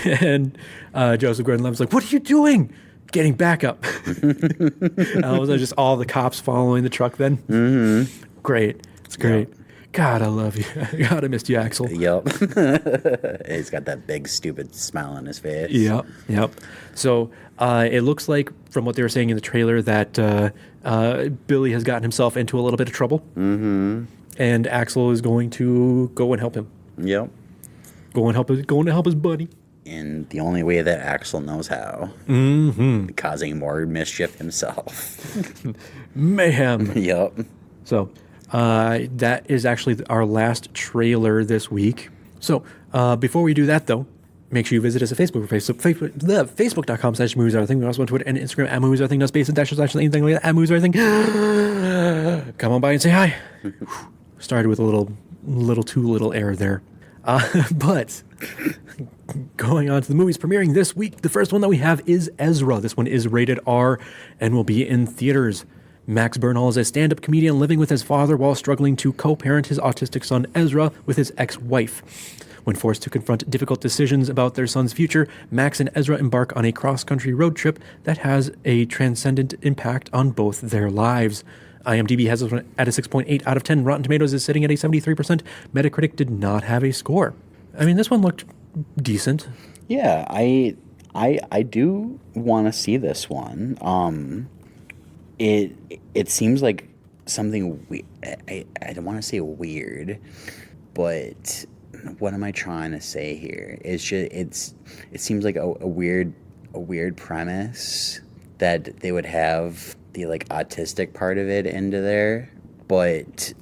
And Joseph Gordon-Levitt's like, "What are you doing?" Getting back up. Was just all the cops following the truck then? Mm-hmm. Great. It's great. Yep. God, I love you. God, I missed you, Axel. Yep. He's got that big, stupid smile on his face. Yep. So it looks like, from what they were saying in the trailer, that Billy has gotten himself into a little bit of trouble. Mm-hmm. And Axel is going to go and help him. Yep. Going to help his buddy. In the only way that Axel knows how. Mm-hmm. Causing more mischief himself. Mayhem. Yep. So that is actually our last trailer this week. So before we do that, though, make sure you visit us at Facebook.com/movies are a thing. We're also on Twitter and Instagram at movies are a thing. No space and dashes, anything like that. At movies are a thing. Come on by and say hi. Started with a little too little air there. But going on to the movies premiering this week, the first one that we have is Ezra. This one is rated R and will be in theaters. Max Bernal is a stand-up comedian living with his father while struggling to co-parent his autistic son Ezra with his ex-wife. When forced to confront difficult decisions about their son's future, Max and Ezra embark on a cross-country road trip that has a transcendent impact on both their lives. IMDb has it at a 6.8 out of 10. Rotten Tomatoes is sitting at a 73%. Metacritic did not have a score. I mean, this one looked decent. Yeah, I do want to see this one. It seems like something I don't want to say weird, but what am I trying to say here? It's just it seems like a weird premise that they would have the like autistic part of it into there, but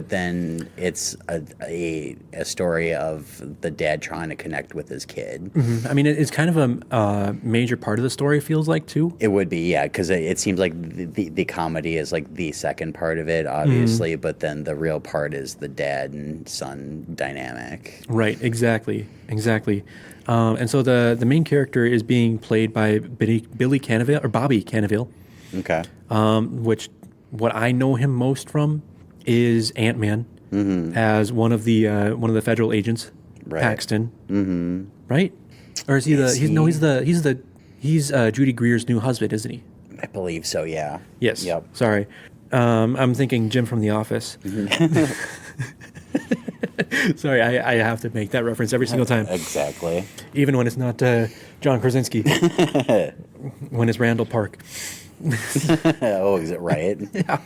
then it's a story of the dad trying to connect with his kid. Mm-hmm. I mean, it's kind of a major part of the story, feels like, too. It would be, yeah, because it seems like the comedy is like the second part of it, obviously, but then the real part is the dad and son dynamic. Right, exactly. And so the main character is being played by Bobby Cannavale. Okay. Which what I know him most from is Ant-Man as one of the federal agents, right. Paxton. Mm-hmm. Right? Or is he he's Judy Greer's new husband, isn't he? I believe so, yeah. Yes. Yep. Sorry. I'm thinking Jim from The Office. Sorry, I have to make that reference every single time. Exactly. Even when it's not John Krasinski. When it's Randall Park. Oh, is it right? Yeah.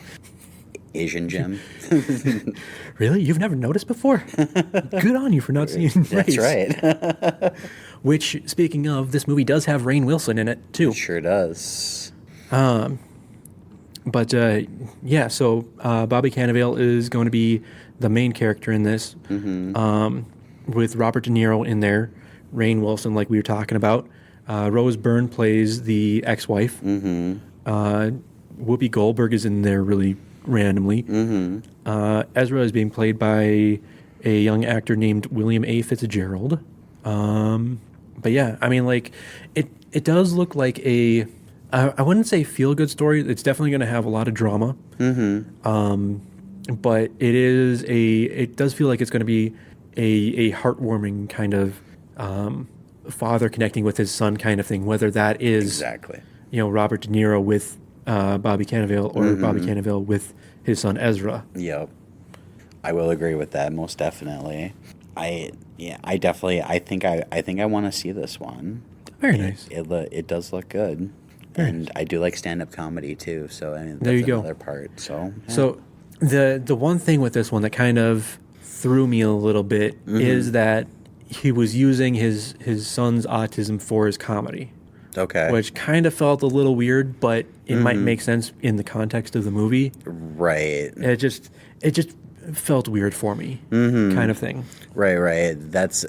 Asian Jim. Really? You've never noticed before? Good on you for not seeing That's race. right. Which, speaking of, this movie does have Rainn Wilson in it, too. It sure does. So Bobby Cannavale is going to be the main character in this, with Robert De Niro in there, Rainn Wilson, like we were talking about. Rose Byrne plays the ex-wife. Whoopi Goldberg is in there really randomly. Ezra is being played by a young actor named William A. Fitzgerald. But yeah, I mean, like, it does look like I wouldn't say feel-good story. It's definitely going to have a lot of drama. But it does feel like it's going to be a heartwarming kind of father connecting with his son kind of thing, whether that is Exactly. Robert De Niro with Bobby Cannavale or Bobby Cannavale with his son Ezra. Yep. I will agree with that, most definitely. I think I want to see this one. Very nice. It does look good. Very and nice. I do like stand-up comedy too, so I mean There that's you go. another part. So yeah. So the one thing with this one that kind of threw me a little bit is that he was using his son's autism for his comedy. Okay. Which kind of felt a little weird, but it might make sense in the context of the movie. Right. It just felt weird for me, kind of thing. Right. That's.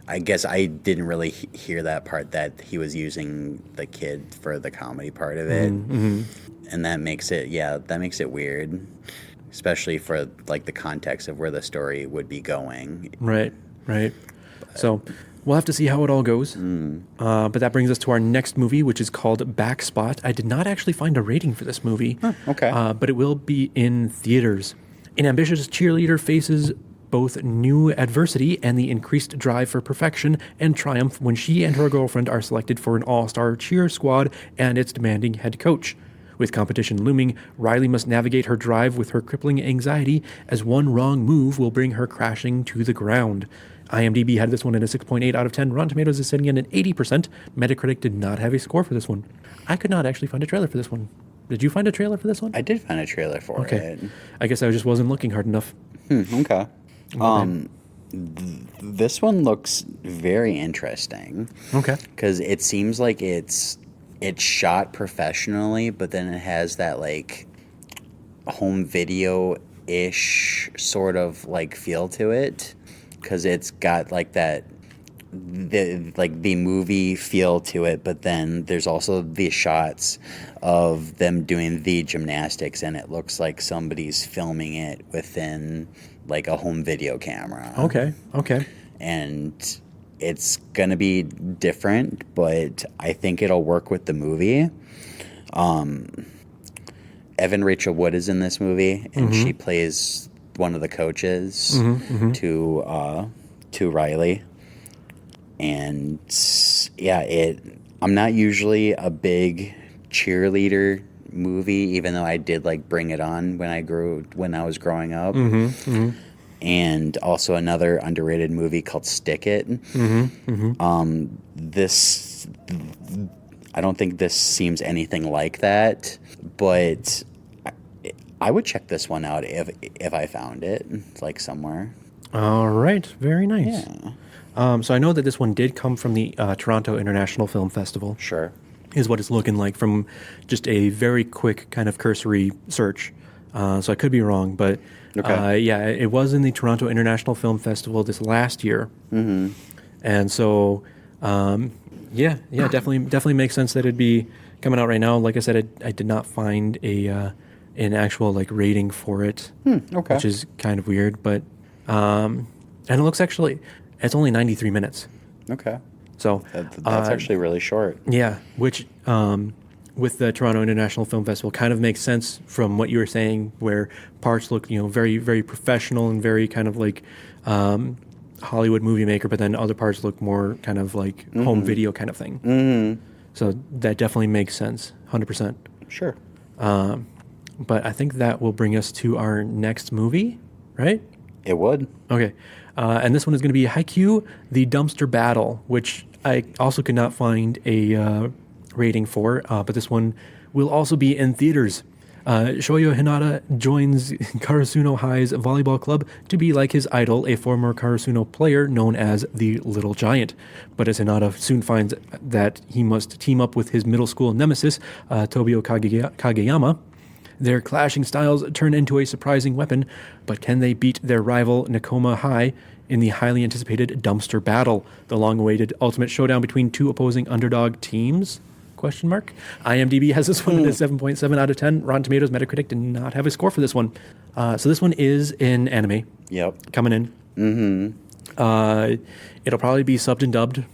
I guess I didn't really hear that part, that he was using the kid for the comedy part of it, and that makes it weird, especially for like the context of where the story would be going. Right. So we'll have to see how it all goes. But that brings us to our next movie, which is called Backspot. I did not actually find a rating for this movie. Okay. But it will be in theaters. An ambitious cheerleader faces both new adversity and the increased drive for perfection and triumph when she and her girlfriend are selected for an all-star cheer squad and its demanding head coach. With competition looming, Riley must navigate her drive with her crippling anxiety, as one wrong move will bring her crashing to the ground. IMDb had this one at a 6.8 out of 10. Rotten Tomatoes is sitting in at 80%. Metacritic did not have a score for this one. I could not actually find a trailer for this one. Did you find a trailer for this one? I did find a trailer for it. I guess I just wasn't looking hard enough. Okay. This one looks very interesting. Okay. Because it seems like it's shot professionally, but then it has that like home video-ish sort of like feel to it. Because it's got like that the movie feel to it, but then there's also the shots of them doing the gymnastics, and it looks like somebody's filming it within like a home video camera. Okay. And it's gonna be different, but I think it'll work with the movie. Evan Rachel Wood is in this movie, and she plays one of the coaches to Riley. And yeah, I'm not usually a big cheerleader movie, even though I did like Bring It On when I was growing up. And also another underrated movie called Stick It. This, I don't think this seems anything like that, but I would check this one out if I found it like somewhere. All right, very nice. Yeah. So I know that this one did come from the Toronto International Film Festival. Sure. Is what it's looking like from just a very quick kind of cursory search. So I could be wrong, but yeah, it was in the Toronto International Film Festival this last year. And so, yeah, definitely makes sense that it'd be coming out right now. Like I said, I did not find an actual like rating for it, which is kind of weird. But and it looks it's only 93 minutes. Okay. So that's actually really short. Yeah, which with the Toronto International Film Festival kind of makes sense from what you were saying, where parts look very, very professional and very kind of like Hollywood movie maker, but then other parts look more kind of like home video kind of thing. So that definitely makes sense, 100%. Sure. But I think that will bring us to our next movie, right? It would. Okay. And this one is going to be Haikyuu, The Dumpster Battle, which I also could not find a rating for, but this one will also be in theaters. Shoyo Hinata joins Karasuno High's volleyball club to be like his idol, a former Karasuno player known as the Little Giant. But as Hinata soon finds that he must team up with his middle school nemesis, Tobio Kageyama, their clashing styles turn into a surprising weapon, but can they beat their rival Nakoma High in the highly anticipated Dumpster Battle, the long-awaited ultimate showdown between two opposing underdog teams? IMDb has this one at a 7.7 out of 10. Rotten Tomatoes, Metacritic did not have a score for this one. So this one is in anime. Yep. Coming in. It'll probably be subbed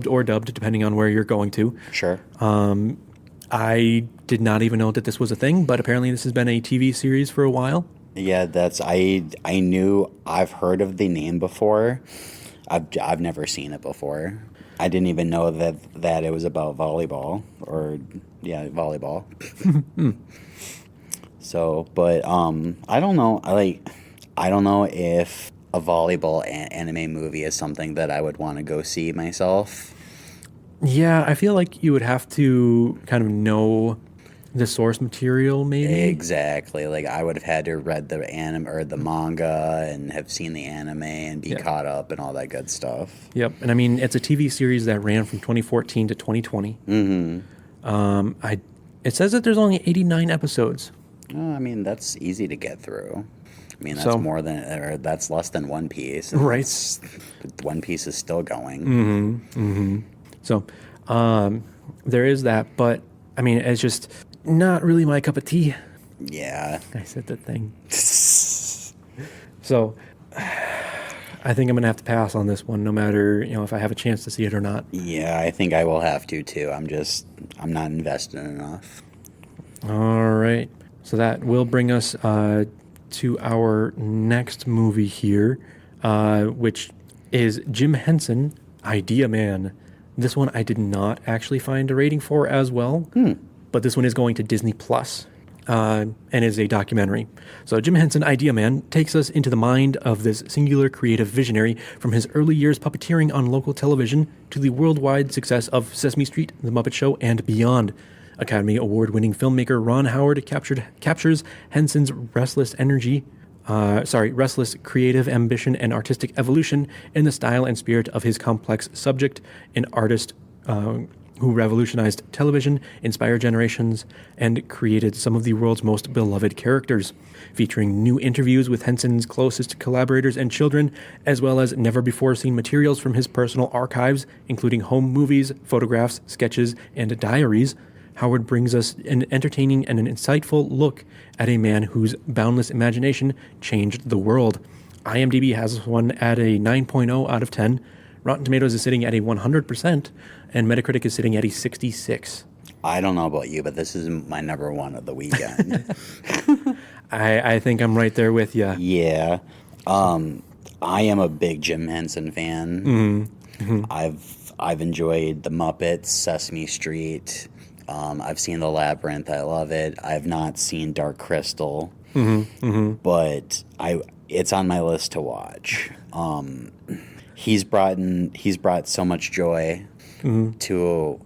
or dubbed, depending on where you're going to. Sure. I did not even know that this was a thing, but apparently this has been a TV series for a while. Yeah, I've heard of the name before. I've never seen it before. I didn't even know that it was about volleyball volleyball. So, but I don't know. I don't know if a volleyball anime movie is something that I would want to go see myself. Yeah, I feel like you would have to kind of know the source material, maybe. Exactly. Like I would have had to read the anime or the manga and have seen the anime and be caught up and all that good stuff. Yep. And I mean, it's a TV series that ran from 2014 to 2020. It says that there's only 89 episodes. I mean, that's easy to get through. I mean, that's less than One Piece. Right. One Piece is still going. So there is that, but I mean, it's just not really my cup of tea. Yeah. I said that thing. So I think I'm going to have to pass on this one, no matter, if I have a chance to see it or not. Yeah, I think I will have to too. I'm not invested enough. All right. So that will bring us to our next movie here, which is Jim Henson, Idea Man. This one I did not actually find a rating for as well, but this one is going to Disney Plus and is a documentary. So Jim Henson, Idea Man, takes us into the mind of this singular creative visionary from his early years puppeteering on local television to the worldwide success of Sesame Street, The Muppet Show, and beyond. Academy Award-winning filmmaker Ron Howard captures Henson's restless creative ambition and artistic evolution in the style and spirit of his complex subject, an artist who revolutionized television, inspired generations, and created some of the world's most beloved characters, featuring new interviews with Henson's closest collaborators and children, as well as never-before-seen materials from his personal archives, including home movies, photographs, sketches, and diaries. Howard brings us an entertaining and an insightful look at a man whose boundless imagination changed the world. IMDb has this one at a 9.0 out of 10. Rotten Tomatoes is sitting at a 100%, and Metacritic is sitting at a 66. I don't know about you, but this is my number one of the weekend. I think I'm right there with you. Yeah. I am a big Jim Henson fan. I've enjoyed The Muppets, Sesame Street. I've seen The Labyrinth. I love it. I've not seen Dark Crystal, but it's on my list to watch. He's brought so much joy to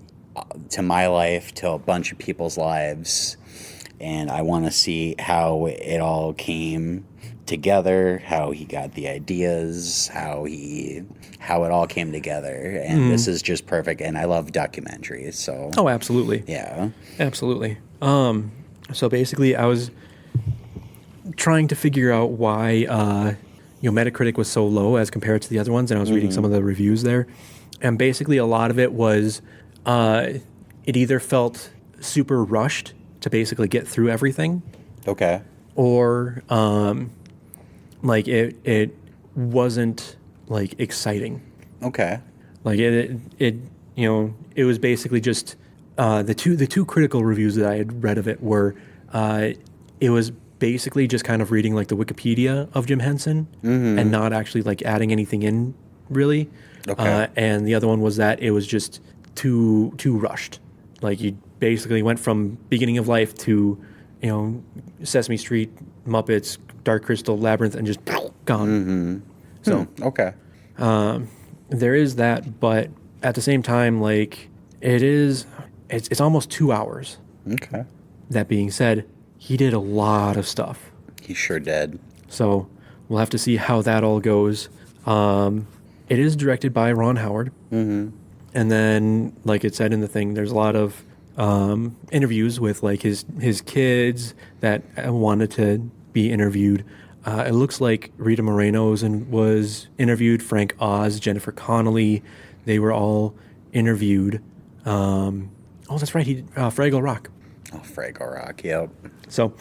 my life, to a bunch of people's lives, and I want to see how it all came together, how he got the ideas, how it all came together, and this is just perfect. And I love documentaries, so Absolutely. Yeah, Absolutely. So basically, I was trying to figure out why Metacritic was so low as compared to the other ones, and I was reading some of the reviews there, and basically a lot of it was it either felt super rushed to basically get through everything, okay, or like it wasn't like exciting. okay, Like it was basically just the two critical reviews that I had read of it were it was basically just kind of reading like the Wikipedia of Jim Henson and not actually like adding anything in really. Okay. And the other one was that it was just too rushed. Like you basically went from beginning of life to Sesame Street, Muppets, Dark Crystal, Labyrinth, and just gone. So okay, there is that, but at the same time, like it's almost 2 hours. okay. That being said, he did a lot of stuff, He sure did. so we'll have to see how that all goes. It is directed by Ron Howard, and then, like it said in the thing, there's a lot of interviews with like his kids that wanted to be interviewed. It looks like Rita Moreno was interviewed, Frank Oz, Jennifer Connelly. They were all interviewed. That's right. Fraggle Rock. Oh, Fraggle Rock, yep. So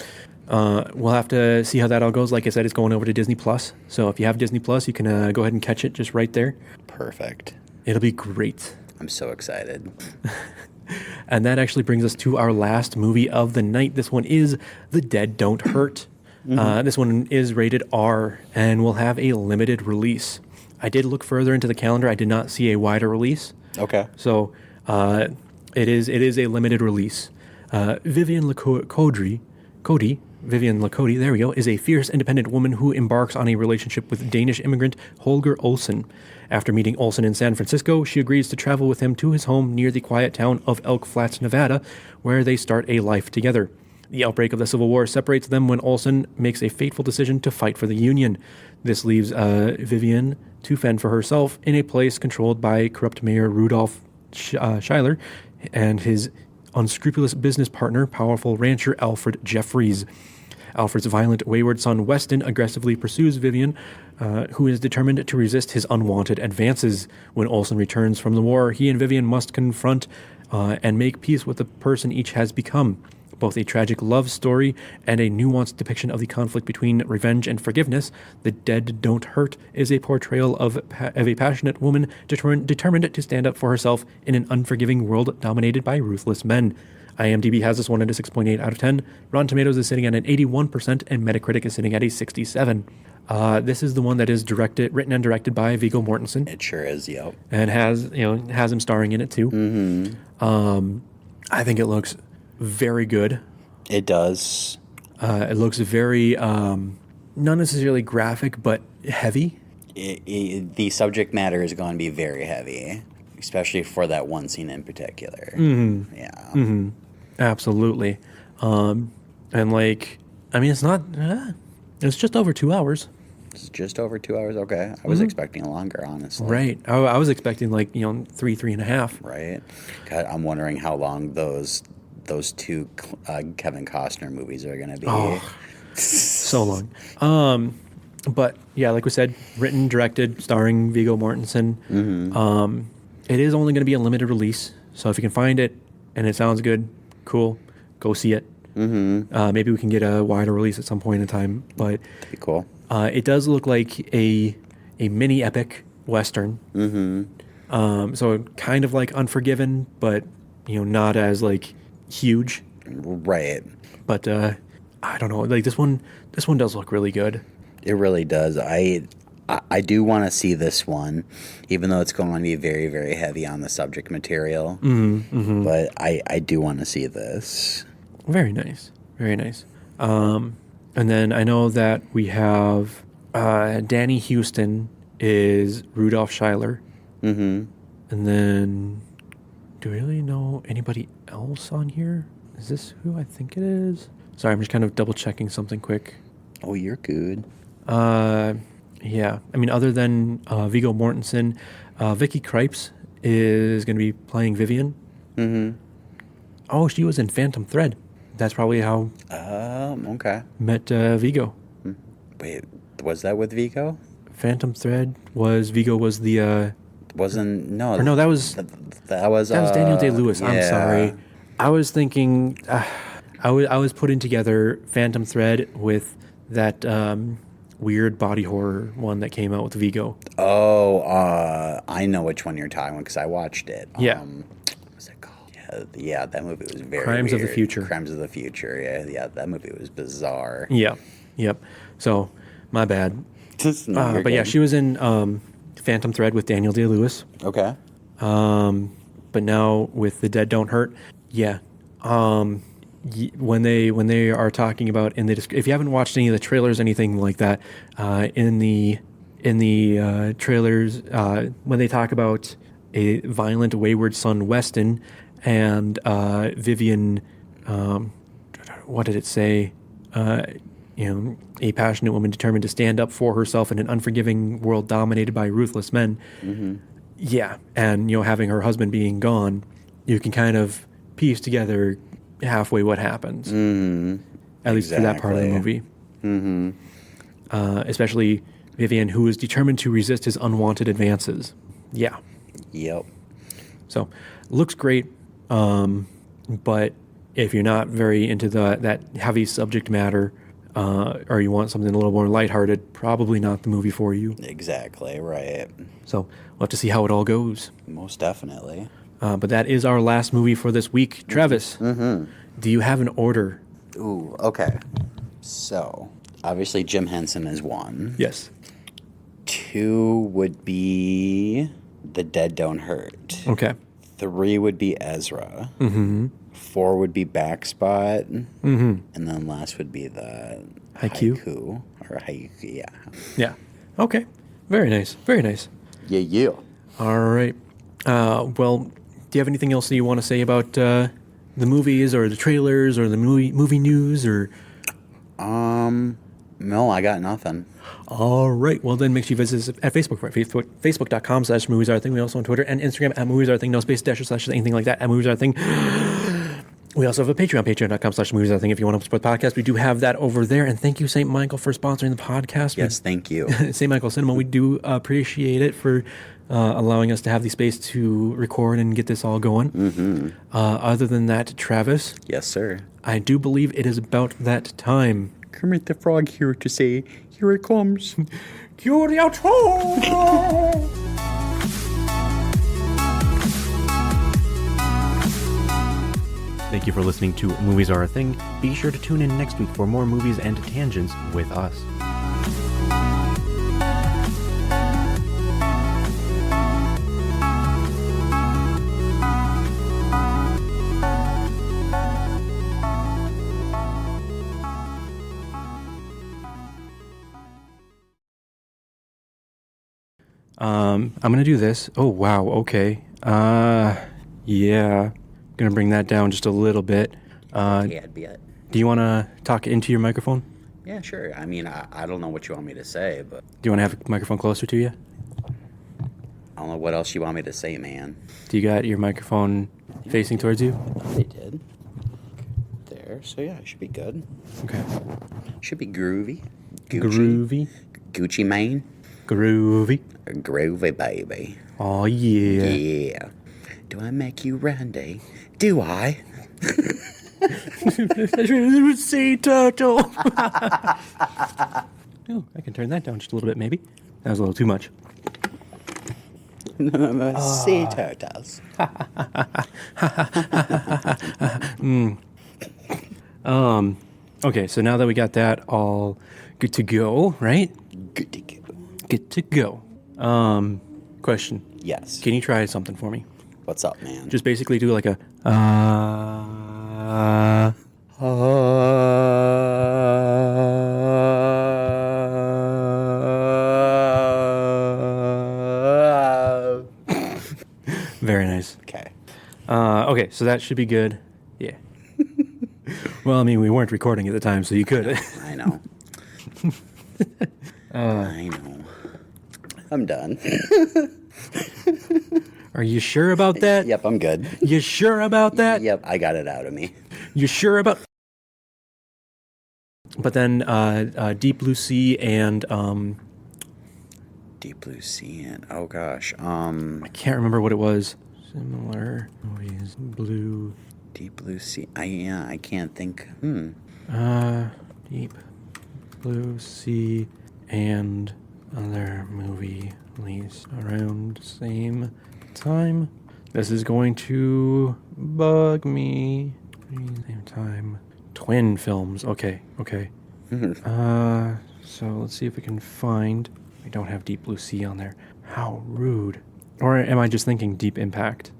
we'll have to see how that all goes. Like I said, it's going over to Disney Plus. So if you have Disney Plus, you can go ahead and catch it just right there. Perfect. It'll be great. I'm so excited. And that actually brings us to our last movie of the night. This one is The Dead Don't Hurt. This one is rated R and will have a limited release. I did look further into the calendar. I did not see a wider release. Okay. So it is a limited release. Vivian Lakody, there we go, is a fierce, independent woman who embarks on a relationship with Danish immigrant Holger Olsen. After meeting Olsen in San Francisco, she agrees to travel with him to his home near the quiet town of Elk Flats, Nevada, where they start a life together. The outbreak of the Civil War separates them when Olsen makes a fateful decision to fight for the Union. This leaves Vivian to fend for herself in a place controlled by corrupt Mayor Rudolph Schuyler and his unscrupulous business partner, powerful rancher Alfred Jeffries. Alfred's violent, wayward son Weston aggressively pursues Vivian, who is determined to resist his unwanted advances. When Olsen returns from the war, he and Vivian must confront and make peace with the person each has become. Both a tragic love story and a nuanced depiction of the conflict between revenge and forgiveness, The Dead Don't Hurt is a portrayal of a passionate woman determined to stand up for herself in an unforgiving world dominated by ruthless men. IMDb has this one at a 6.8 out of 10. Rotten Tomatoes is sitting at an 81%, and Metacritic is sitting at a 67. This is the one that is written and directed by Viggo Mortensen. It sure is, yep. And has him starring in it too. I think it looks very good. It does. It looks very, not necessarily graphic, but heavy. The subject matter is going to be very heavy, especially for that one scene in particular. Yeah. Absolutely. And like, I mean, it's not, it's just over 2 hours. It's just over 2 hours. Okay, I was expecting longer, honestly. Right. I was expecting like 3.5. Right. God, I'm wondering how long those two Kevin Costner movies are going to be. Oh, so long. But yeah, like we said, written, directed, starring Viggo Mortensen. It is only going to be a limited release, so if you can find it and it sounds good, cool, go see it. Maybe we can get a wider release at some point in time, but That'd be cool. It does look like a mini epic Western. So kind of like Unforgiven, but not as like huge. Right. But I don't know. Like this one does look really good. It really does. I do want to see this one, even though it's going to be very, very heavy on the subject material. But I do want to see this. Very nice. Very nice. And then I know that we have Danny Houston is Rudolph Schuyler. And then, do we really know anybody else on here? Is this who I think it is? Sorry, I'm just kind of double checking something quick. Oh, you're good. Yeah. I mean, other than Viggo Mortensen, Vicky Krieps is going to be playing Vivian. Oh, she was in Phantom Thread. That's probably how Okay. met Viggo. Wait, was that with Vigo? Phantom Thread was Viggo was the Wasn't no. or no, that was Daniel Day-Lewis. I'm sorry. I was thinking I was putting together Phantom Thread with that weird body horror one that came out with Viggo. Oh, I know which one you're talking about because I watched it. Yeah. What's it called? Yeah, that movie was very Crimes weird. of the Future. Crimes of the Future. Yeah, that movie was bizarre. Yeah. Yep. So, my bad. No, you're but yeah, good. she was in Phantom Thread with Daniel Day-Lewis. Okay. But now with The Dead Don't Hurt, yeah. When they are talking about if you haven't watched any of the trailers, anything like that, in the trailers, when they talk about a violent, wayward son Weston and Vivian, what did it say? A passionate woman determined to stand up for herself in an unforgiving world dominated by ruthless men. Yeah, and having her husband being gone, you can kind of piece together halfway what happens. At least for that part of the movie. Especially Vivian, who is determined to resist his unwanted advances. Yeah. Yep. So, looks great, but if you're not very into that heavy subject matter, or you want something a little more lighthearted, probably not the movie for you. Exactly, right. So, we'll have to see how it all goes. Most definitely. But that is our last movie for this week. Travis, do you have an order? Ooh, okay. So, obviously Jim Henson is one. Yes. 2 would be The Dead Don't Hurt. Okay. 3 would be Ezra. 4 would be Backspot. And then last would be the Haikyuu. Yeah. Yeah. Okay. Very nice. Very nice. Yeah. All right. Well, do you have anything else that you want to say about the movies or the trailers or the movie news or? No, I got nothing. All right. Well, then make sure you visit us at Facebook, facebook.com/moviesarething. We also on Twitter and Instagram at moviesarething. No space, dash, or slash, anything like that at moviesarething. We also have a Patreon, patreon.com/moviesarething. If you want to support the podcast, we do have that over there. And thank you, St. Michael, for sponsoring the podcast. Yes, thank you. St. Michael Cinema, we do appreciate it for allowing us to have the space to record and get this all going. Other than that, Travis. Yes, sir. I do believe it is about that time. Kermit the Frog here to say, here it comes. Cue the outro! Thank you for listening to Movies Are a Thing. Be sure to tune in next week for more movies and tangents with us. I'm gonna do this. Oh wow, okay. Yeah. Gonna bring that down just a little bit. Do you wanna talk into your microphone? Yeah, sure. I mean, I don't know what you want me to say, but Do you want to have a microphone closer to you? I don't know what else you want me to say, man. Do you got your microphone facing towards you? They did. There, so yeah, it should be good. Okay. Should be groovy. Groovy. Gucci Mane. Groovy. Groovy, baby. Oh, yeah. Yeah. Do I make you Randy? Do I? Sea turtle. Oh, I can turn that down just a little bit, maybe. That was a little too much. Sea turtles. Okay, so now that we got that all good to go, right? Good to go. Good to go. Question. Yes. Can you try something for me? What's up, man? Just basically do like a Very nice. Okay. Okay, so that should be good. Yeah. Well, I mean, we weren't recording at the time, so you could. I know. I know. I'm done. Are you sure about that? Yep, I'm good. You sure about that? Yep, I got it out of me. You sure about? But then Deep Blue Sea and Deep Blue Sea and oh gosh, I can't remember what it was. Similar movies, blue. Deep Blue Sea. I can't think. Deep Blue Sea and other movie released around same time. This is going to bug me. Same time. Twin films. Okay. So let's see if we can find. We don't have Deep Blue Sea on there. How rude. Or am I just thinking Deep Impact?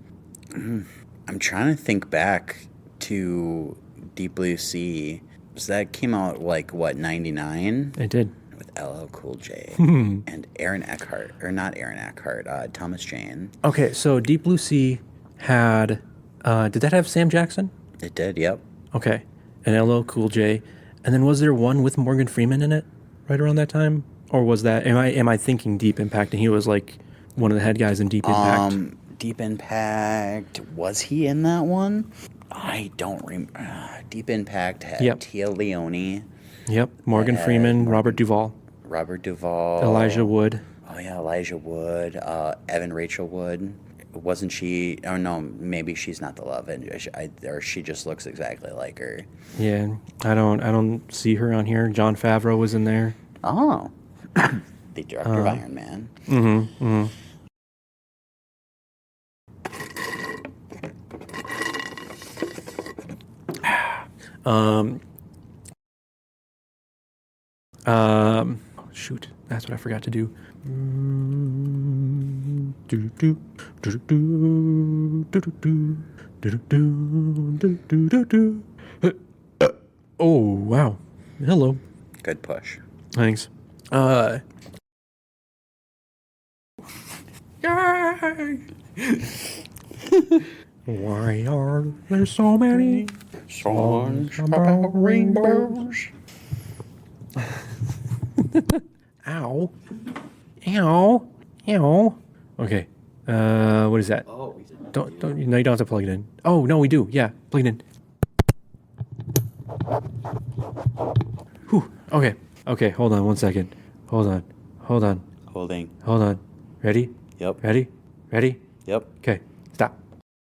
I'm trying to think back to Deep Blue Sea. So that came out like what, 99? It did. With LL Cool J and Aaron Eckhart, or not Aaron Eckhart, Thomas Jane. Okay, so Deep Blue Sea had. Did that have Sam Jackson? It did. Yep. Okay, and LL Cool J, and then was there one with Morgan Freeman in it right around that time, or was that? Am I thinking Deep Impact and he was like one of the head guys in Deep Impact? Deep Impact. Was he in that one? I don't remember. Deep Impact had Tia Leone. Yep, Morgan Freeman, Robert Duvall, Elijah Wood. Oh yeah, Elijah Wood, Evan Rachel Wood. Wasn't she? Oh no, maybe she's not the love interest, or she just looks exactly like her. Yeah, I don't see her on here. Jon Favreau was in there. Oh, the director of Iron Man. Shoot, that's what I forgot to do. Oh, wow. Hello. Good push. Thanks. Why are there so many songs about rainbows? Ow. Ow. Ow. Okay. What is that? Oh, don't, no, you don't have to plug it in. Oh, no, we do. Yeah, plug it in. Whew. Okay. Okay, hold on 1 second. Hold on. Holding. Hold on. Ready? Yep. Ready? Yep. Okay.